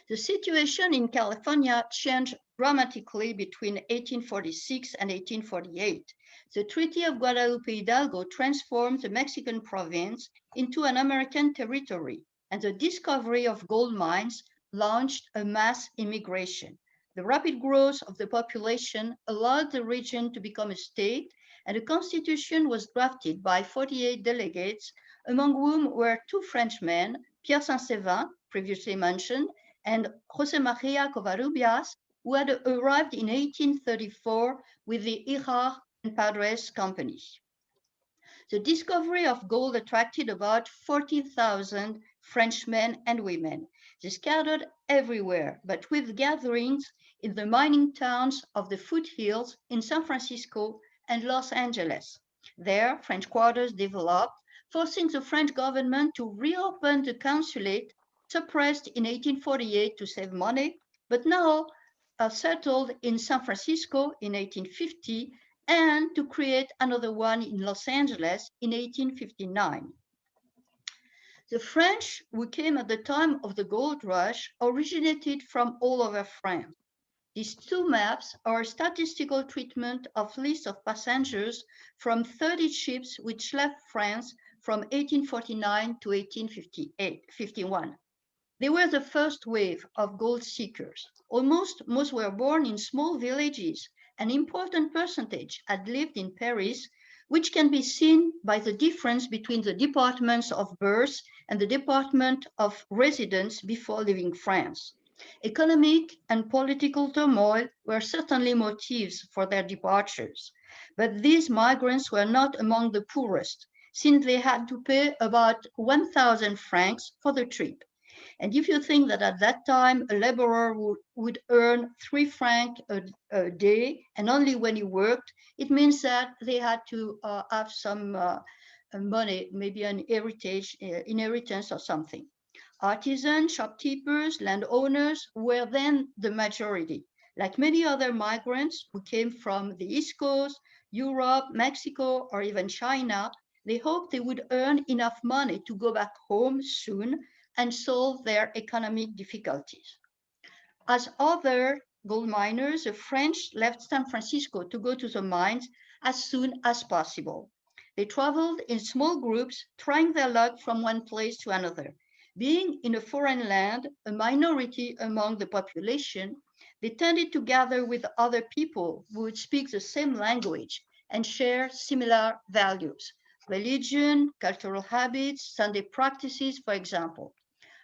The situation in California changed dramatically between 1846 and 1848. The Treaty of Guadalupe Hidalgo transformed the Mexican province into an American territory, and the discovery of gold mines launched a mass immigration. The rapid growth of the population allowed the region to become a state, and a constitution was drafted by 48 delegates, among whom were two Frenchmen, Pierre Saint-Séverin, previously mentioned, and José María Covarrubias, who had arrived in 1834 with the Híjar and Padres Company. The discovery of gold attracted about 40,000 Frenchmen and women. They scattered everywhere, but with gatherings in the mining towns of the foothills in San Francisco and Los Angeles. There, French quarters developed, forcing the French government to reopen the consulate suppressed in 1848 to save money, but now settled in San Francisco in 1850 and to create another one in Los Angeles in 1859. The French, who came at the time of the gold rush, originated from all over France. These two maps are a statistical treatment of lists of passengers from 30 ships which left France from 1849 to 1851. They were the first wave of gold seekers. Most were born in small villages. An important percentage had lived in Paris, which can be seen by the difference between the departments of birth and the department of residence before leaving France. Economic and political turmoil were certainly motives for their departures, but these migrants were not among the poorest, since they had to pay about 1,000 francs for the trip. And if you think that at that time a laborer would earn 3 francs a day, and only when he worked, it means that they had to have some money, maybe an inheritance or something. Artisans, shopkeepers, landowners were then the majority. Like many other migrants who came from the East Coast, Europe, Mexico, or even China, they hoped they would earn enough money to go back home soon and solve their economic difficulties. As other gold miners, the French left San Francisco to go to the mines as soon as possible. They traveled in small groups, trying their luck from one place to another. Being in a foreign land, a minority among the population, they tended to gather with other people who would speak the same language and share similar values, religion, cultural habits, Sunday practices, for example.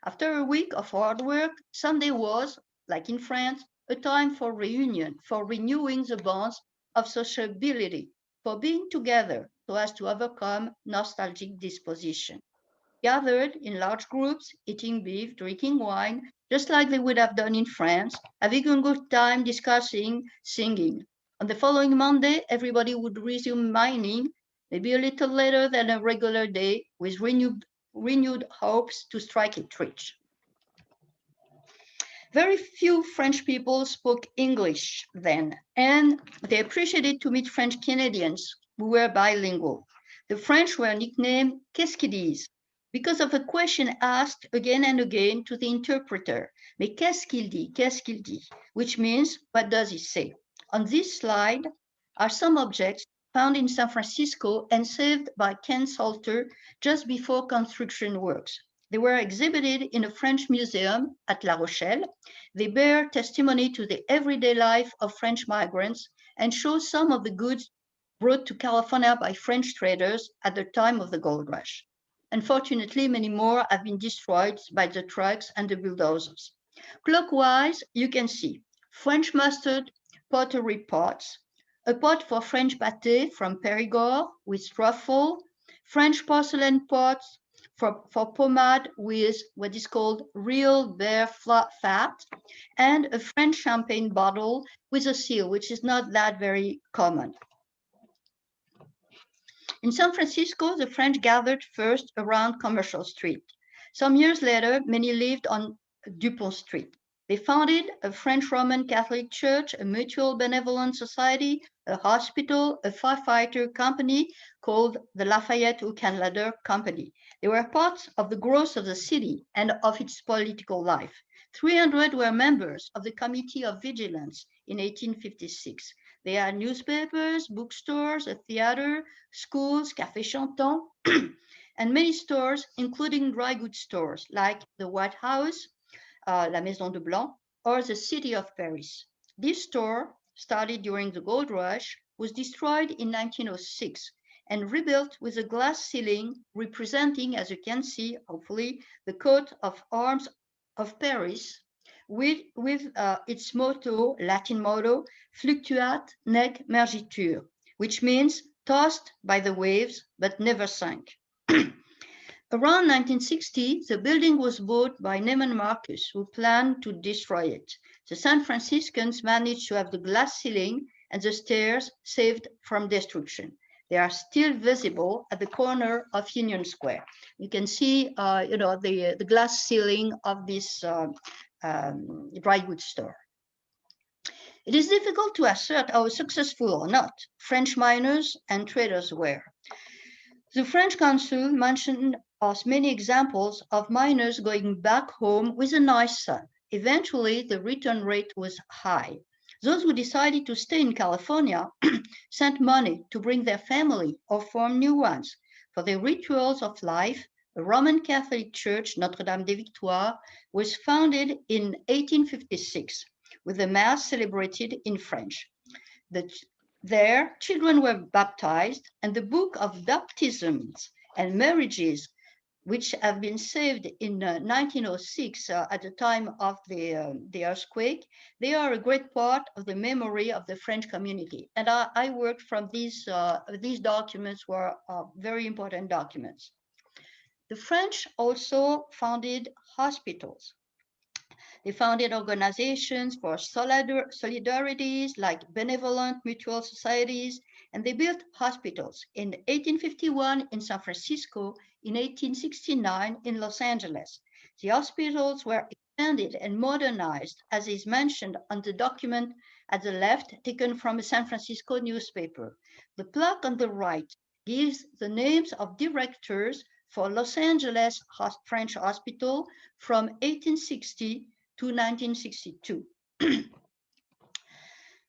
After a week of hard work, Sunday was, like in France, a time for reunion, for renewing the bonds of sociability, for being together so as to overcome nostalgic disposition. Gathered in large groups, eating beef, drinking wine, just like they would have done in France, having a good time discussing, singing. On the following Monday, everybody would resume mining, maybe a little later than a regular day, with renewed hopes to strike it rich. Very few French people spoke English then, and they appreciated to meet French Canadians who were bilingual. The French were nicknamed "Qu'est-ce qu'ils disent?" because of a question asked again and again to the interpreter, "Mais qu'est-ce qu'il dit? Qu'est-ce qu'il dit?" which means, "What does he say?" On this slide are some objects found in San Francisco and saved by Ken Salter just before construction works. They were exhibited in a French museum at La Rochelle. They bear testimony to the everyday life of French migrants and show some of the goods brought to California by French traders at the time of the gold rush. Unfortunately, many more have been destroyed by the trucks and the bulldozers. Clockwise, you can see French mustard pottery pots, a pot for French pâté from Périgord with truffle, French porcelain pots for pomade with what is called real bear fat, and a French champagne bottle with a seal, which is not that very common. In San Francisco, the French gathered first around Commercial Street. Some years later, many lived on Dupont Street. They founded a French Roman Catholic church, a mutual benevolent society, a hospital, a firefighter company called the Lafayette Canlader Company. They were part of the growth of the city and of its political life. 300 were members of the Committee of Vigilance in 1856. They had newspapers, bookstores, a theater, schools, café chantant, and many stores, including dry goods stores like the White House, La Maison de Blanc, or the City of Paris. This store, started during the gold rush, was destroyed in 1906 and rebuilt with a glass ceiling representing, as you can see, hopefully, the coat of arms of Paris with its motto, Latin motto, Fluctuat nec mergitur, which means tossed by the waves but never sank. Around 1960, the building was bought by Neiman Marcus, who planned to destroy it. The San Franciscans managed to have the glass ceiling and the stairs saved from destruction. They are still visible at the corner of Union Square. You can see, the glass ceiling of this dry goods store. It is difficult to assert how successful or not French miners and traders were. The French consul mentioned us many examples of miners going back home with a nice sum. Eventually, the return rate was high. Those who decided to stay in California sent money to bring their family or form new ones. For the rituals of life, the Roman Catholic Church Notre-Dame des Victoires was founded in 1856 with the Mass celebrated in French. There, children were baptized, and the book of baptisms and marriages, which have been saved in 1906 at the time of the earthquake, they are a great part of the memory of the French community. And I worked from these documents were very important documents. The French also founded hospitals. They founded organizations for solidarities like benevolent mutual societies, and they built hospitals in 1851 in San Francisco, in 1869 in Los Angeles. The hospitals were expanded and modernized, as is mentioned on the document at the left, taken from a San Francisco newspaper. The plaque on the right gives the names of directors for Los Angeles French Hospital from 1860 to 1962.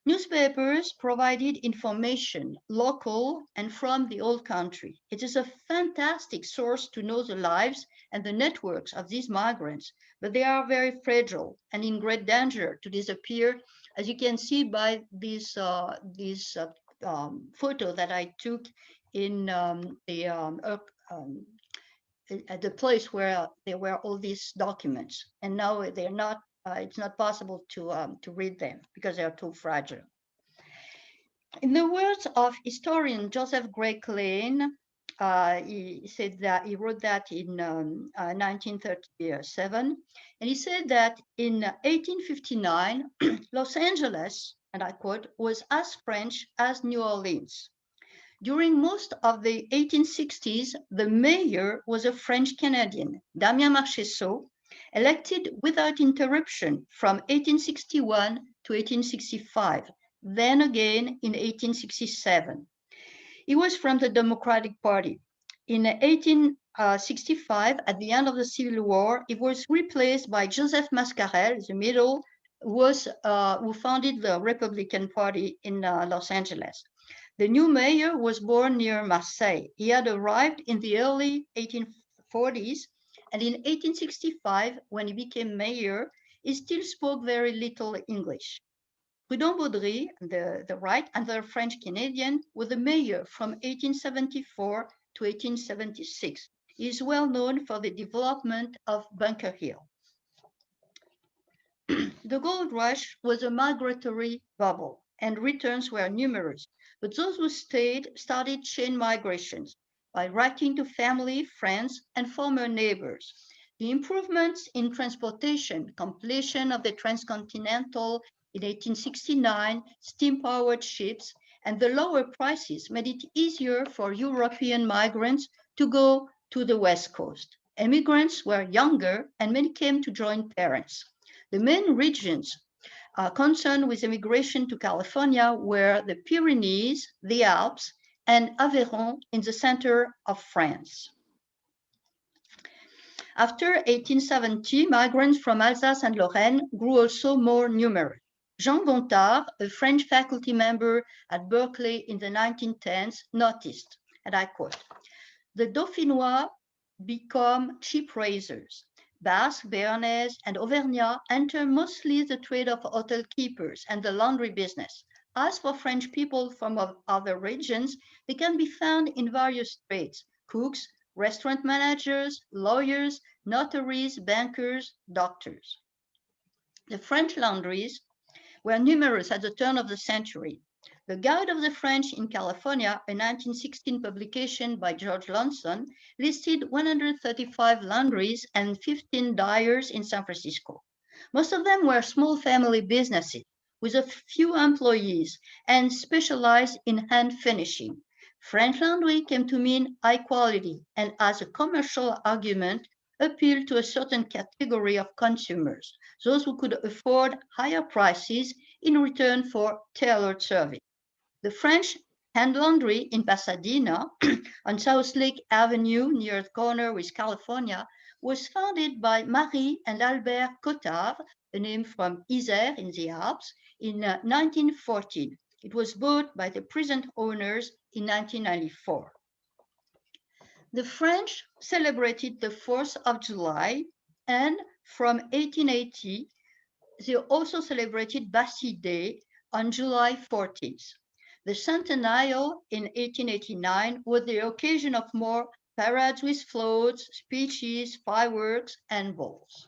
Newspapers provided information, local and from the old country. It is a fantastic source to know the lives and the networks of these migrants, but they are very fragile and in great danger to disappear, as you can see by this photo that I took in at the place where there were all these documents, and now they're not. It's not possible to read them because they are too fragile. In the words of historian Joseph Gray Klein, he said that he wrote that in 1937, and he said that in 1859, Los Angeles, and I quote, was as French as New Orleans. During most of the 1860s, the mayor was a French Canadian, Damien Marchessault, elected without interruption from 1861 to 1865, then again in 1867. He was from the Democratic Party. In 1865, at the end of the Civil War, he was replaced by Joseph Mascarell, the middle, who founded the Republican Party in Los Angeles. The new mayor was born near Marseille. He had arrived in the early 1840s, and in 1865, when he became mayor, he still spoke very little English. Prudhon Baudry, the right, another French Canadian, was the mayor from 1874 to 1876. He is well known for the development of Bunker Hill. The gold rush was a migratory bubble, and returns were numerous. But those who stayed started chain migrations by writing to family, friends, and former neighbors. The improvements in transportation, completion of the transcontinental in 1869, steam-powered ships, and the lower prices made it easier for European migrants to go to the West Coast. Immigrants were younger, and many came to join parents. The main regions concerned with immigration to California were the Pyrenees, the Alps, and Aveyron in the center of France. After 1870, migrants from Alsace and Lorraine grew also more numerous. Jean Gontard, a French faculty member at Berkeley in the 1910s, noticed, and I quote, "The Dauphinois become cheap raisers. Basques, Béarnais, and Auvergnats enter mostly the trade of hotel keepers and the laundry business. As for French people from other regions, they can be found in various trades: cooks, restaurant managers, lawyers, notaries, bankers, doctors." The French laundries were numerous at the turn of the century. The Guide of the French in California, a 1916 publication by George Lonson, listed 135 laundries and 15 dyers in San Francisco. Most of them were small family businesses with a few employees and specialized in hand finishing. French laundry came to mean high quality and, as a commercial argument, appealed to a certain category of consumers, those who could afford higher prices in return for tailored service. The French hand laundry in Pasadena on South Lake Avenue near the corner with California was founded by Marie and Albert Cottard, a name from Isère in the Alps, in 1914. It was bought by the present owners in 1994. The French celebrated the 4th of July, and from 1880, they also celebrated Bastille Day on July 14th. The centennial in 1889 was the occasion of more parades with floats, speeches, fireworks, and balls.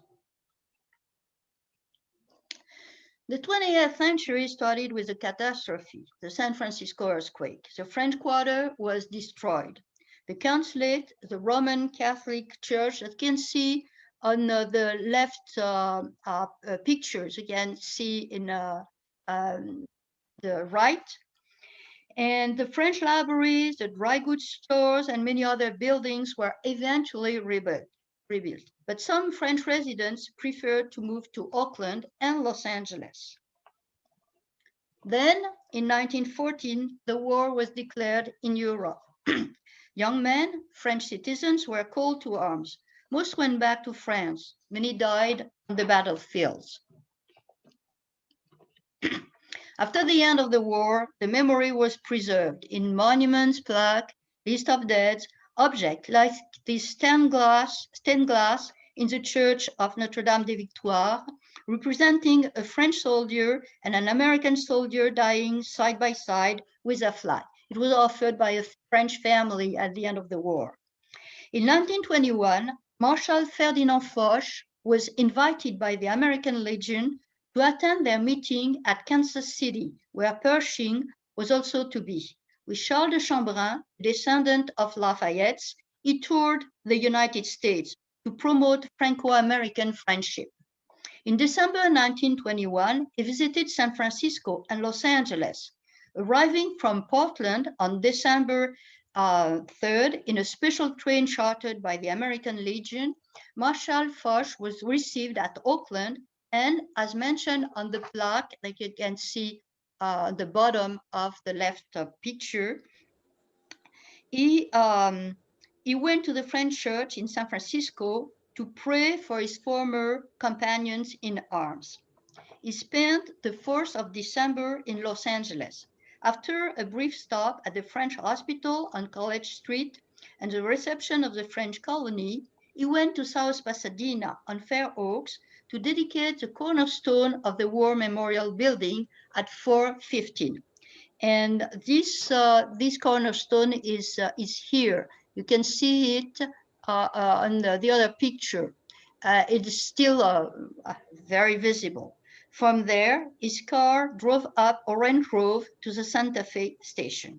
The 20th century started with a catastrophe, the San Francisco earthquake. The French Quarter was destroyed. The consulate, the Roman Catholic Church that you can see on the left pictures, you can see in the right, and the French libraries, the dry goods stores, and many other buildings were eventually rebuilt. But some French residents preferred to move to Oakland and Los Angeles. Then, in 1914, the war was declared in Europe. Young men, French citizens, were called to arms. Most went back to France. Many died on the battlefields. After the end of the war, the memory was preserved in monuments, plaques, list of dead, objects like this stained glass in the church of Notre-Dame-des-Victoires, representing a French soldier and an American soldier dying side by side with a flag. It was offered by a French family at the end of the war. In 1921, Marshal Ferdinand Foch was invited by the American Legion to attend their meeting at Kansas City, where Pershing was also to be. With Charles de Chambrun, descendant of Lafayette, he toured the United States to promote Franco-American friendship. In December 1921, he visited San Francisco and Los Angeles. Arriving from Portland on December 3rd in a special train chartered by the American Legion, Marshal Foch was received at Oakland, and as mentioned on the plaque, like you can see at the bottom of the left picture, he went to the French church in San Francisco to pray for his former companions in arms. He spent the 4th of December in Los Angeles. After a brief stop at the French hospital on College Street and the reception of the French colony, he went to South Pasadena on Fair Oaks to dedicate the cornerstone of the War Memorial Building at 415. And this cornerstone is here. You can see it on the other picture. It is still very visible. From there, his car drove up Orange Grove to the Santa Fe station.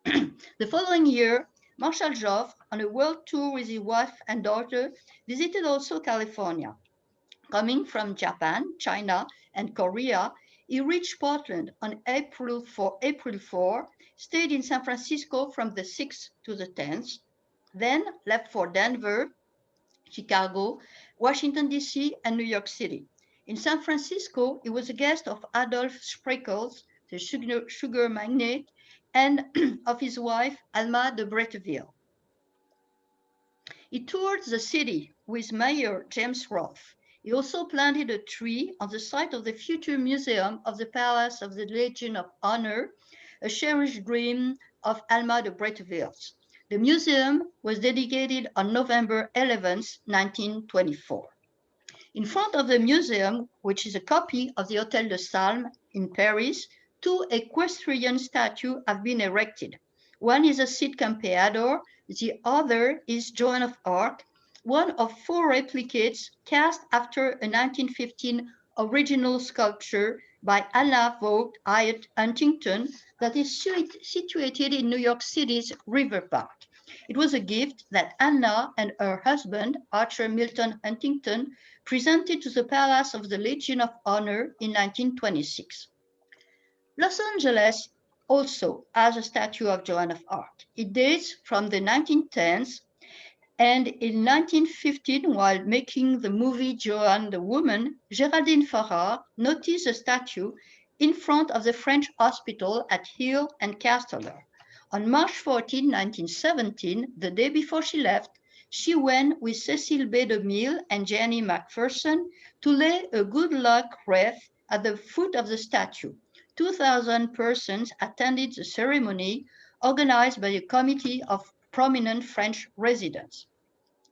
The following year, Marshal Joffre, on a world tour with his wife and daughter, visited also California. Coming from Japan, China, and Korea, he reached Portland on April 4, stayed in San Francisco from the 6th to the 10th, then left for Denver, Chicago, Washington, D.C., and New York City. In San Francisco, he was a guest of Adolph Sprinkles, the sugar magnate, and of his wife, Alma de Bretteville. He toured the city with Mayor James Rolfe. He also planted a tree on the site of the future museum of the Palace of the Legion of Honor, a cherished dream of Alma de Bretteville's. The museum was dedicated on November 11th, 1924. In front of the museum, which is a copy of the Hôtel de Salm in Paris, 2 equestrian statues have been erected. One is a Cid Campeador, the other is Joan of Arc, one of 4 replicates cast after a 1915 original sculpture by Anna Vaught Hyatt Huntington that is situated in New York City's River Park. It was a gift that Anna and her husband, Archer Milton Huntington, presented to the Palace of the Legion of Honor in 1926. Los Angeles also has a statue of Joan of Arc. It dates from the 1910s, and in 1915, while making the movie Joan the Woman, Geraldine Farrar noticed a statue in front of the French hospital at Hill and Casteller. On March 14, 1917, the day before she left, she went with Cecil B. DeMille and Jenny McPherson to lay a good luck wreath at the foot of the statue. 2,000 persons attended the ceremony organized by a committee of prominent French residents.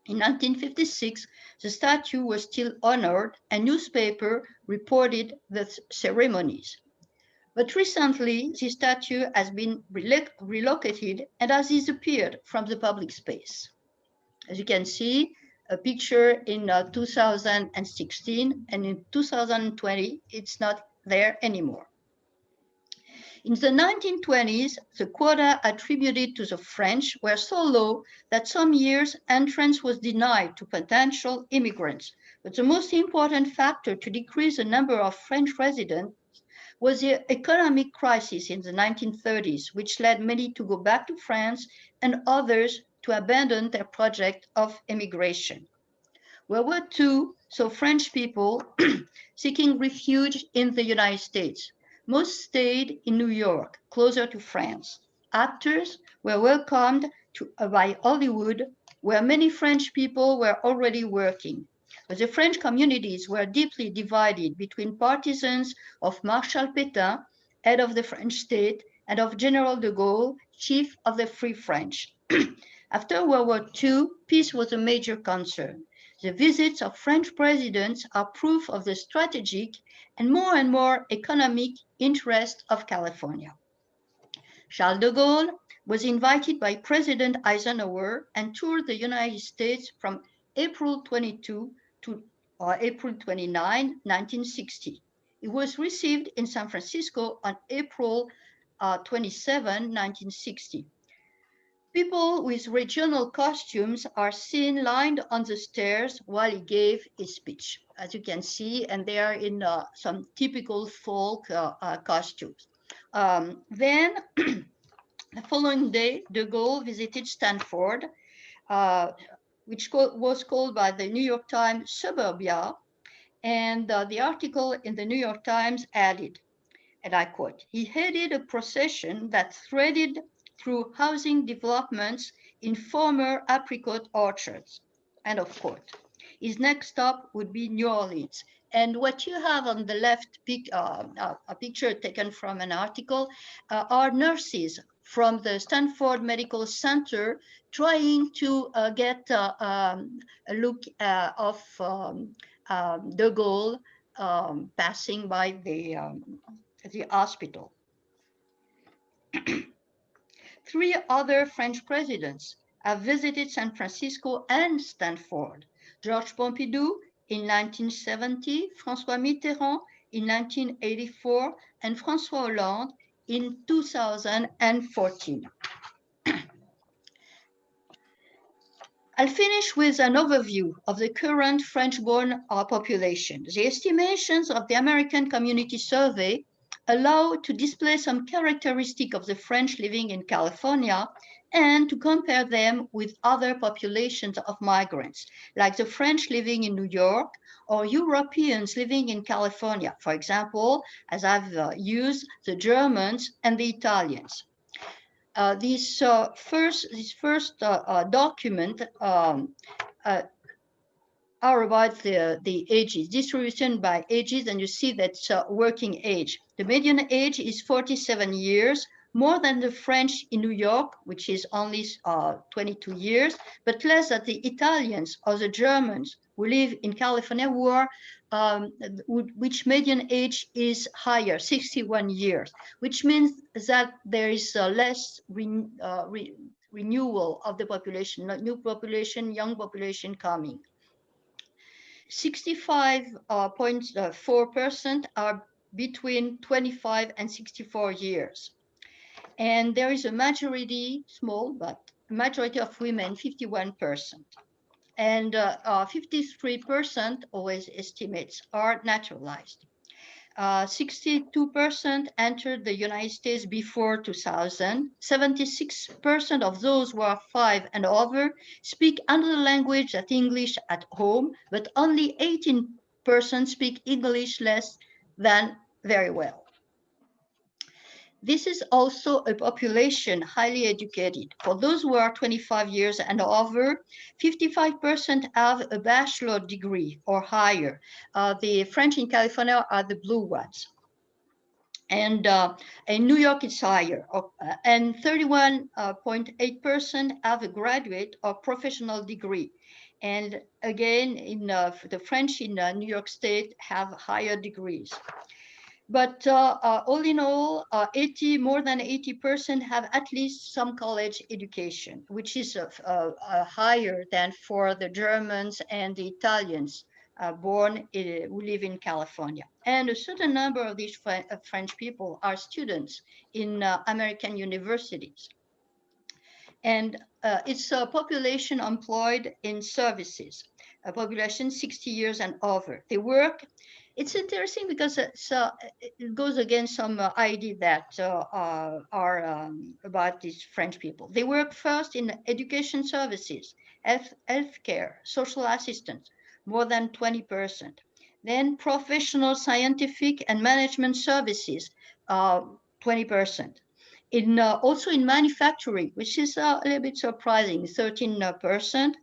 In 1956, the statue was still honored and newspapers reported the ceremonies. But recently, the statue has been relocated and has disappeared from the public space. As you can see, a picture in 2016, and in 2020, it's not there anymore. In the 1920s, the quota attributed to the French were so low that some years entrance was denied to potential immigrants. But the most important factor to decrease the number of French residents was the economic crisis in the 1930s, which led many to go back to France and others to abandon their project of immigration. World War II saw French people seeking refuge in the United States. Most stayed in New York, closer to France. Actors were welcomed by Hollywood, where many French people were already working. But the French communities were deeply divided between partisans of Marshal Pétain, head of the French state, and of General de Gaulle, chief of the Free French. After World War II, peace was a major concern. The visits of French presidents are proof of the strategic and more economic interest of California. Charles de Gaulle was invited by President Eisenhower and toured the United States from April 22 to April 29, 1960. He was received in San Francisco on April 27, 1960. People with regional costumes are seen lined on the stairs while he gave his speech, as you can see, and they are in some typical folk costumes. Then, the following day, de Gaulle visited Stanford, which was called by the New York Times suburbia, and the article in the New York Times added, and I quote, "He headed a procession that threaded through housing developments in former apricot orchards," end of quote. His next stop would be New Orleans. And what you have on the left, a picture taken from an article, are nurses from the Stanford Medical Center trying to get a look of de Gaulle passing by the hospital. 3 other French presidents have visited San Francisco and Stanford. Georges Pompidou in 1970, François Mitterrand in 1984, and François Hollande in 2014. I'll finish with an overview of the current French-born population. The estimations of the American Community Survey allow to display some characteristic of the French living in California and to compare them with other populations of migrants, like the French living in New York or Europeans living in California, for example, as I've used the Germans and the Italians. This first document are about the ages, distribution by ages, and you see that's working age. The median age is 47 years, more than the French in New York, which is only 22 years, but less than the Italians or the Germans who live in California, who are, which median age is higher, 61 years, which means that there is less renewal of the population, new population, young population coming. 65.4% are between 25 and 64 years. And there is a majority, small, but majority of women, 51%. And 53%, always estimates, are naturalized. 62% entered the United States before 2000. 76% of those who are 5 and over speak another language than English at home, but only 18% speak English less than very well. This is also a population highly educated. For those who are 25 years and over, 55% have a bachelor degree or higher. The French in California are the blue ones. And in New York, it's higher. And 31.8% have a graduate or professional degree. And again, in the French in New York State have higher degrees. But all in all, more than 80% have at least some college education, which is higher than for the Germans and the Italians who live in California. And a certain number of these French people are students in American universities. And it's a population employed in services, a population 60 years and over. They work. It's interesting because it goes against some idea that are about these French people. They work first in education services, healthcare, social assistance, more than 20%. Then professional, scientific, and management services, 20%. Also in manufacturing, which is a little bit surprising, 13%.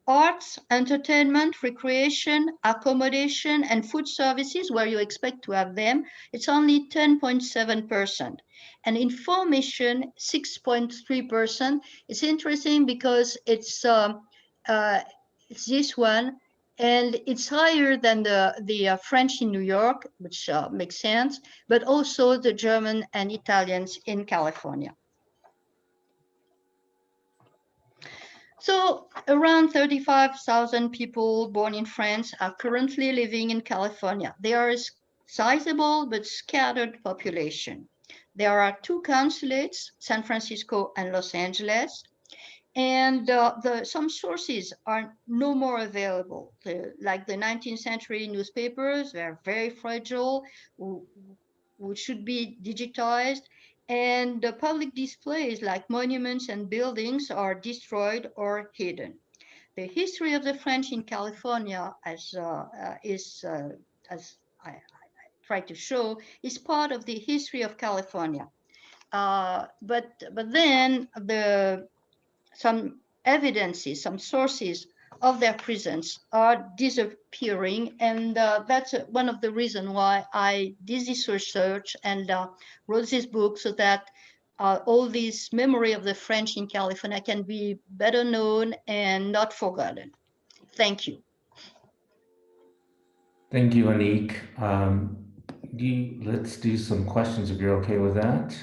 Arts, entertainment, recreation, accommodation, and food services, where you expect to have them, it's only 10.7%. And information, 6.3%. It's interesting because it's this one, and it's higher than the French in New York, which makes sense, but also the German and Italians in California. So around 35,000 people born in France are currently living in California. They are a sizable but scattered population. There are 2 consulates, San Francisco and Los Angeles. And some sources are no more available. Like the 19th century newspapers, they're very fragile, which should be digitized. And the public displays like monuments and buildings are destroyed or hidden. The history of the French in California, as I try to show, is part of the history of California. But then some evidences, some sources of their presence are disappearing. And that's one of the reasons why I did this research and wrote this book, so that all this memory of the French in California can be better known and not forgotten. Thank you. Thank you, Annick. Let's do some questions if you're okay with that.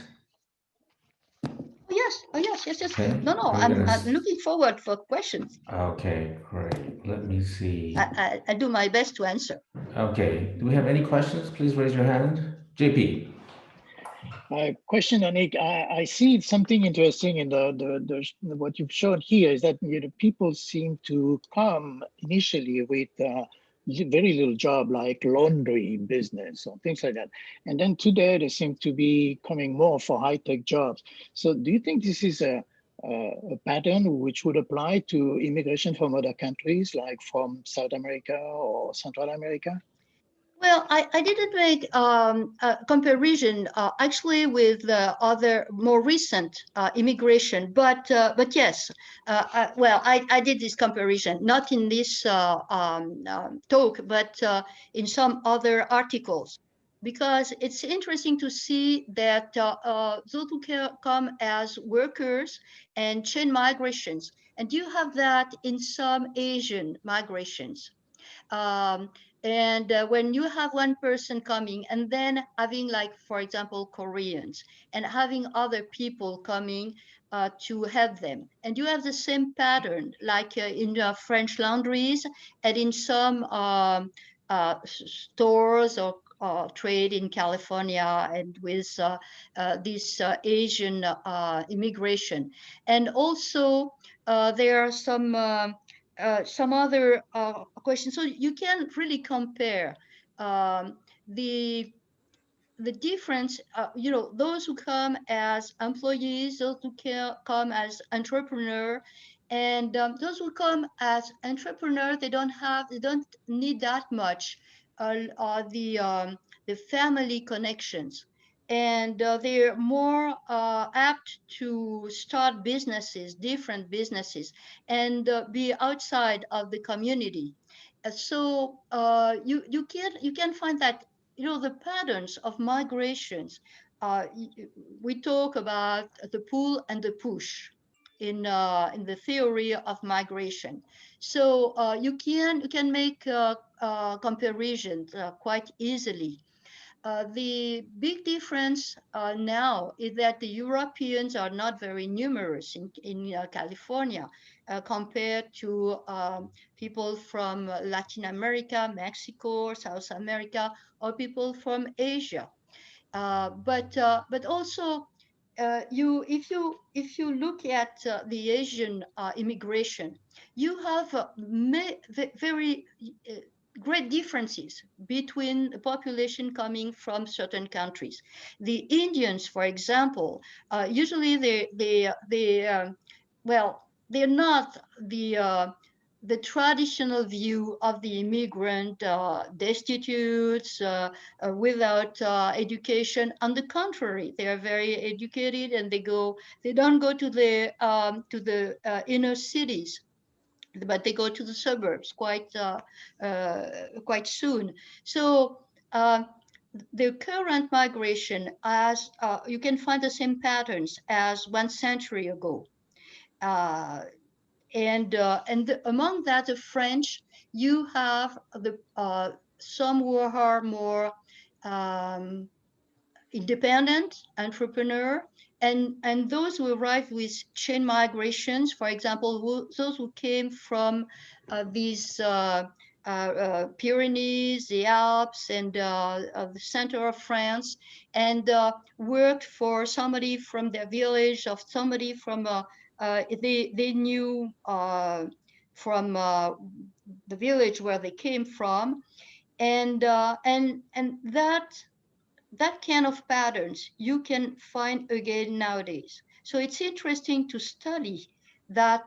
Yes. Okay. No, I'm looking forward for questions. Okay, great. Let me see. I do my best to answer. Okay. Do we have any questions? Please raise your hand. JP. Question, Annick. I see something interesting in the what you've shown here is that people seem to come initially with very little job like laundry business or things like that, and then today they seem to be coming more for high-tech jobs. So do you think this is a pattern which would apply to immigration from other countries, like from South America or Central America? Well, I didn't make a comparison actually with other more recent immigration, but yes, well, I did this comparison, not in this talk, but in some other articles, because it's interesting to see that those who come as workers and chain migrations, and you have that in some Asian migrations. And when you have one person coming and then having, like, for example, Koreans, and having other people coming to help them, and you have the same pattern, like in French laundries and in some stores or trade in California, and with this Asian immigration. And also there are some other questions. So you can really compare the difference, those who come as employees, those who come as entrepreneur, and those who come as entrepreneur, they don't need that much the family connections. and they're more apt to start businesses, different businesses, and be outside of the community. So you can find that, the patterns of migrations. We talk about the pull and the push in the theory of migration. So you can make comparisons quite easily. The big difference now is that the Europeans are not very numerous in California compared to people from Latin America, Mexico, South America, or people from Asia. But also if you look at the Asian immigration, you have very great differences between the population coming from certain countries. The Indians, for example, usually they're not the traditional view of the immigrant, destitute, without education. On the contrary, they are very educated, and they don't go to the inner cities, but they go to the suburbs quite soon. So the current migration, as you can find the same patterns as 1 century ago. And among that, the French, you have some who are more independent entrepreneur, and those who arrived with chain migrations, for example, those who came from these Pyrenees, the Alps, and the center of France, and worked for somebody from their village, or somebody from they knew from the village where they came from, and that kind of patterns you can find again nowadays. So it's interesting to study that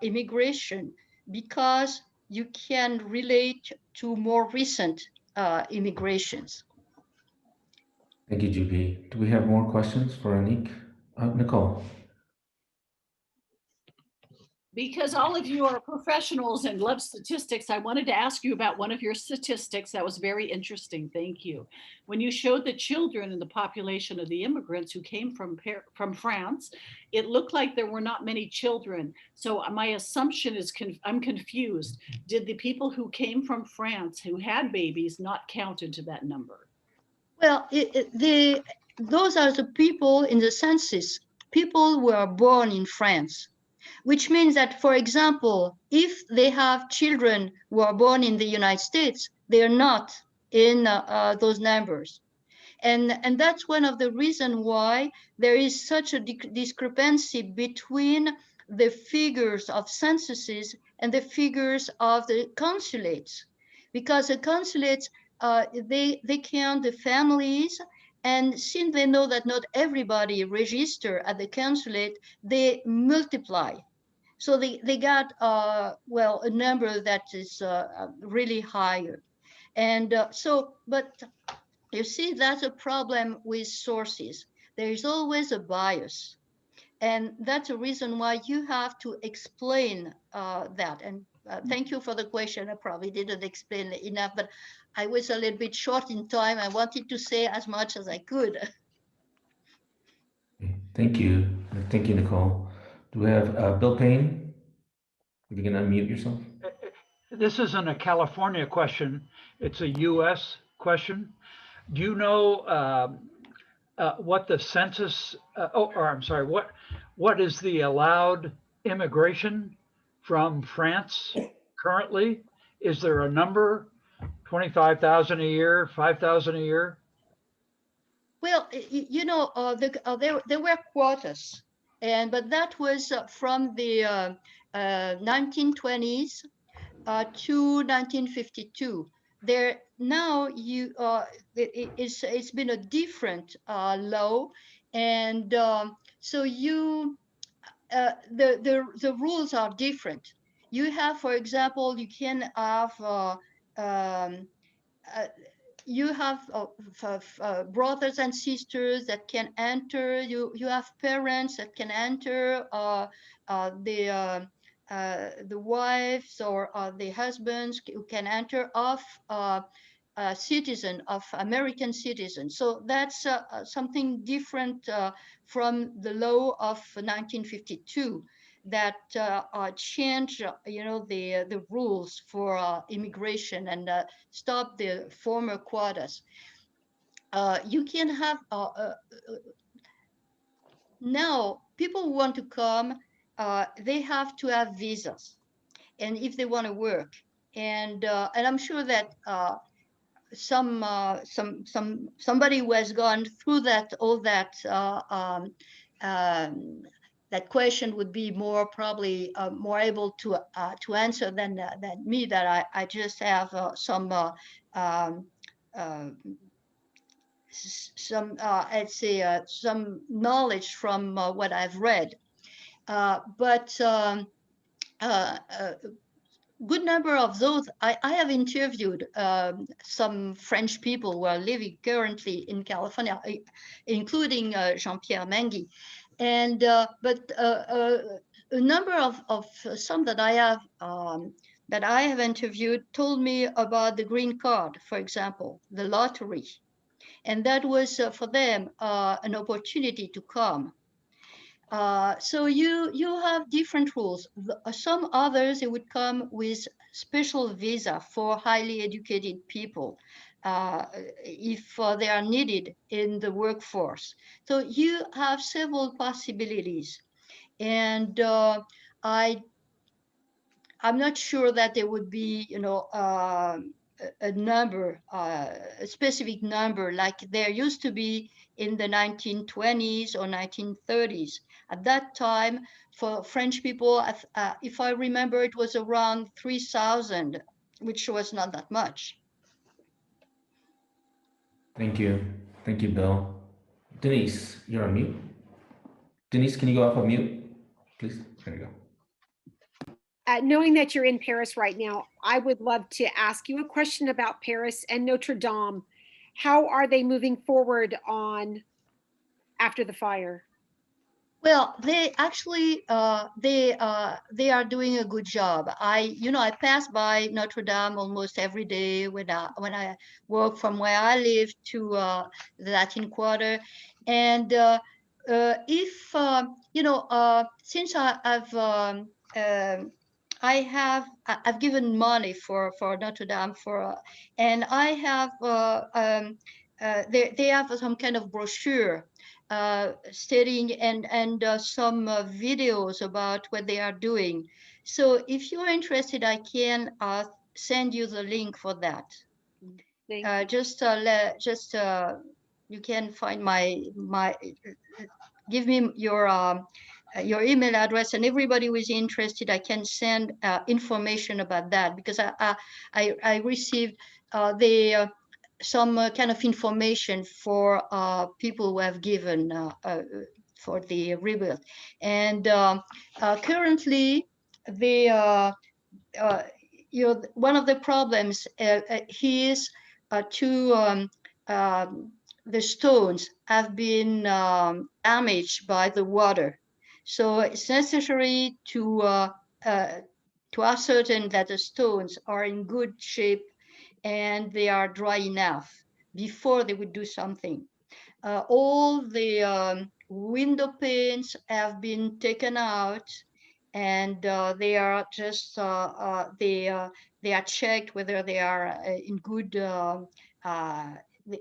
immigration, because you can relate to more recent immigrations. Thank you, GP. Do we have more questions for Annick? Nicole. Because all of you are professionals and love statistics, I wanted to ask you about one of your statistics that was very interesting. Thank you. When you showed the children and the population of the immigrants who came from France, it looked like there were not many children. So my assumption is I'm confused. Did the people who came from France who had babies not count into that number? Well, those are the people in the census, people who are born in France. Which means that, for example, if they have children who are born in the United States, they are not in those numbers. And that's one of the reasons why there is such a discrepancy between the figures of censuses and the figures of the consulates. Because the consulates, they count the families, and since they know that not everybody register at the consulate, they multiply. So they got, a number that is really higher. And but you see, that's a problem with sources. There is always a bias. And that's a reason why you have to explain that. And thank you for the question. I probably didn't explain enough, but I was a little bit short in time. I wanted to say as much as I could. Thank you. Thank you, Nicole. Do we have Bill Payne? If you can unmute yourself. This isn't a California question, it's a US question. Do you know what the census, what is the allowed immigration from France currently? Is there a number, 25,000 a year, 5,000 a year? Well, there were quotas, but that was from the 1920s to 1952. There now it's been a different law, and so the rules are different. You have, for example, you can have you have brothers and sisters that can enter. You have parents that can enter. The wives or the husbands who can enter of citizen of American citizens. So that's something different from the law of 1952 that changed, the rules for immigration and stop the former quotas. You can have now people who want to come, they have to have visas, and if they want to work, and I'm sure that somebody who has gone through that all that that question would be more probably more able to answer than me, that I just have some I'd say some knowledge from what I've read, but good number of those I have interviewed some French people who are living currently in California, including Jean-Pierre Mengy, and but a number of some that I have interviewed told me about the green card, for example, the lottery, and that was for them an opportunity to come. So you have different rules. Some others, it would come with special visa for highly educated people if they are needed in the workforce. So you have several possibilities, and I'm not sure that there would be, a number, a specific number like there used to be in the 1920s or 1930s. At that time, for French people, if I remember, it was around 3,000, which was not that much. Thank you. Thank you, Bill. Denise, you're on mute. Denise, can you go off of mute, please? There you go. Knowing that you're in Paris right now, I would love to ask you a question about Paris and Notre Dame. How are they moving forward on after the fire? Well, they actually they are doing a good job. I pass by Notre Dame almost every day when I walk from where I live to the Latin Quarter, and if since I've given money for Notre Dame and I have they have some kind of brochure stating and some videos about what they are doing. So if you're interested, I can send you the link for that. You can find my give me your email address, and everybody who is interested, I can send information about that, because I received some kind of information for people who have given for the rebuild. And currently, one of the problems is the stones have been damaged by the water. So it's necessary to ascertain that the stones are in good shape and they are dry enough before they would do something. All the window panes have been taken out, and they are just they are checked whether they are in good.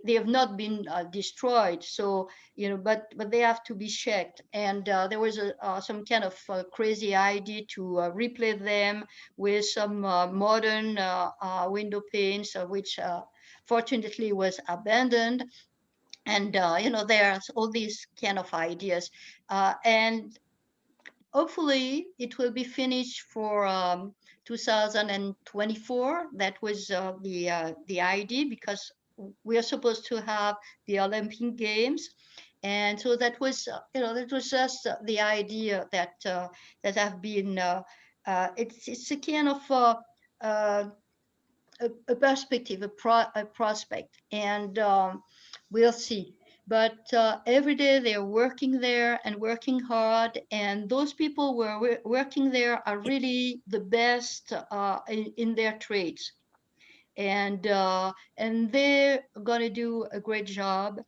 They have not been destroyed, so but they have to be checked. And there was some kind of crazy idea to replace them with some modern window panes, which fortunately was abandoned. And there's all these kind of ideas, and hopefully it will be finished for 2024. That was the idea, because we are supposed to have the Olympic Games, and so that was that was just the idea that that have been it's a kind of a perspective, a prospect, and we'll see. But every day they're working there and working hard, and those people who are working there are really the best in their trades, and they're gonna do a great job,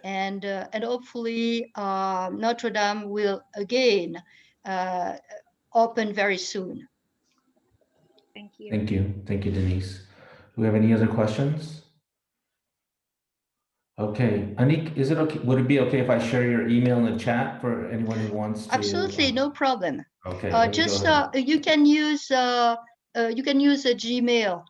and hopefully Notre Dame will again open very soon. Thank you. Thank you, Denise. Do we have any other questions? Okay, Annick, is it okay? Would it be okay if I share your email in the chat for anyone who wants to? Absolutely, no problem. Okay, Just you can use a Gmail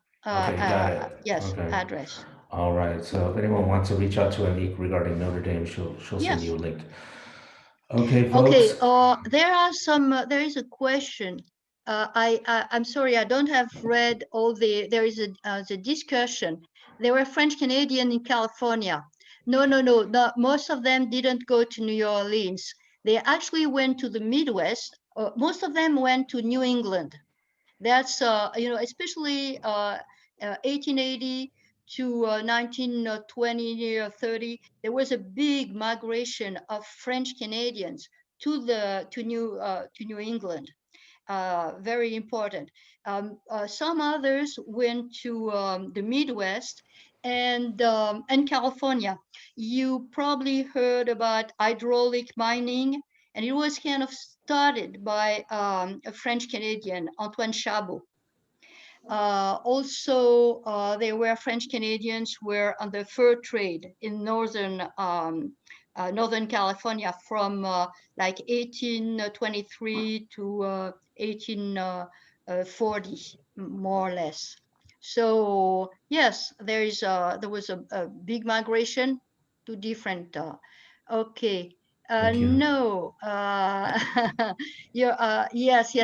yes, Okay. address. All right. So if anyone wants to reach out to Annick regarding Notre Dame, she'll send Yes. you a link. Okay, folks. Okay. There is a question. I'm sorry, I don't have read all the. There is the discussion. There were French Canadian in California. No. Most of them didn't go to New Orleans. They actually went to the Midwest. Most of them went to New England. That's especially 1880 to 1920 or 30. There was a big migration of French Canadians to New England. Very important. Some others went to the Midwest and California. You probably heard about hydraulic mining, and it was kind of started by a French Canadian, Antoine Chabot. Also, there were French Canadians who were on the fur trade in northern California from like 1823 to 1840, more or less. So yes, there was a big migration to different. Okay. No. Yes.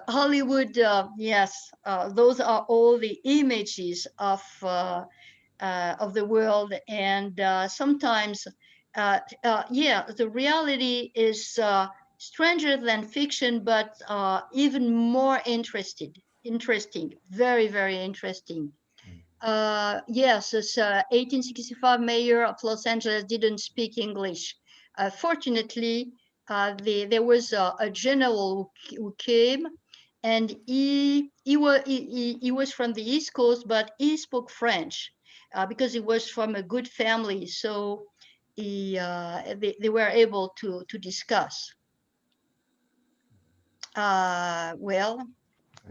Hollywood. Yes. Those are all the images of the world, and sometimes, the reality is stranger than fiction, but even more interesting, very, very interesting. Yes, this 1865 mayor of Los Angeles didn't speak English. Fortunately, there was a general who came, and he was from the East Coast, but he spoke French because he was from a good family. So they were able to discuss. Well,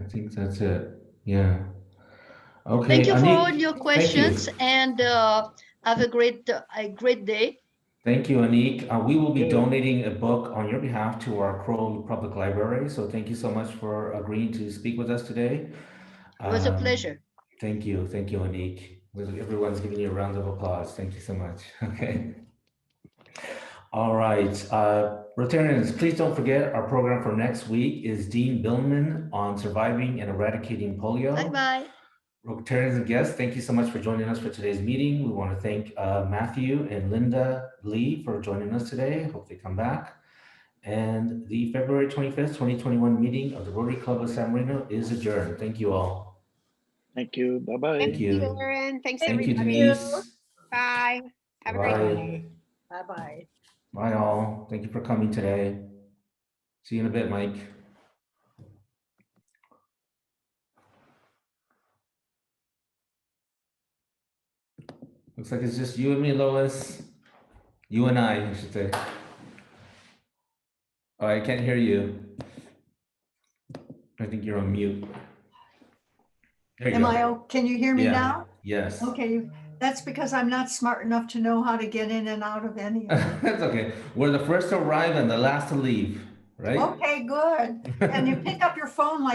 I think that's it. Yeah. Okay. Thank you for Annick, all your questions, and have a great day. Thank you, Annick. We will be donating a book on your behalf to our Kroll Public Library. So thank you so much for agreeing to speak with us today. It was a pleasure. Thank you, Annick. Everyone's giving you a round of applause. Thank you so much. Okay. All right, Rotarians, please don't forget our program for next week is Dean Billman on surviving and eradicating polio. Bye-bye. Rotarians and guests, thank you so much for joining us for today's meeting. We want to thank Matthew and Linda Lee for joining us today. Hope they come back. And the February 25th, 2021 meeting of the Rotary Club of San Marino is adjourned. Thank you all. Thank you. Bye-bye. Thank you, Aaron. Thanks, Thank everybody. you, Denise. Bye. Have a great day. Bye-bye. Bye all. Thank you for coming today. See you in a bit, Mike. Looks like it's just you and me, Lois. You and I should say. Oh, I can't hear you. I think you're on mute. There you go. Can you hear me Yeah. now? Yes. Okay, that's because I'm not smart enough to know how to get in and out of any of them. That's okay. We're the first to arrive and the last to leave, right? Okay, good. And you pick up your phone like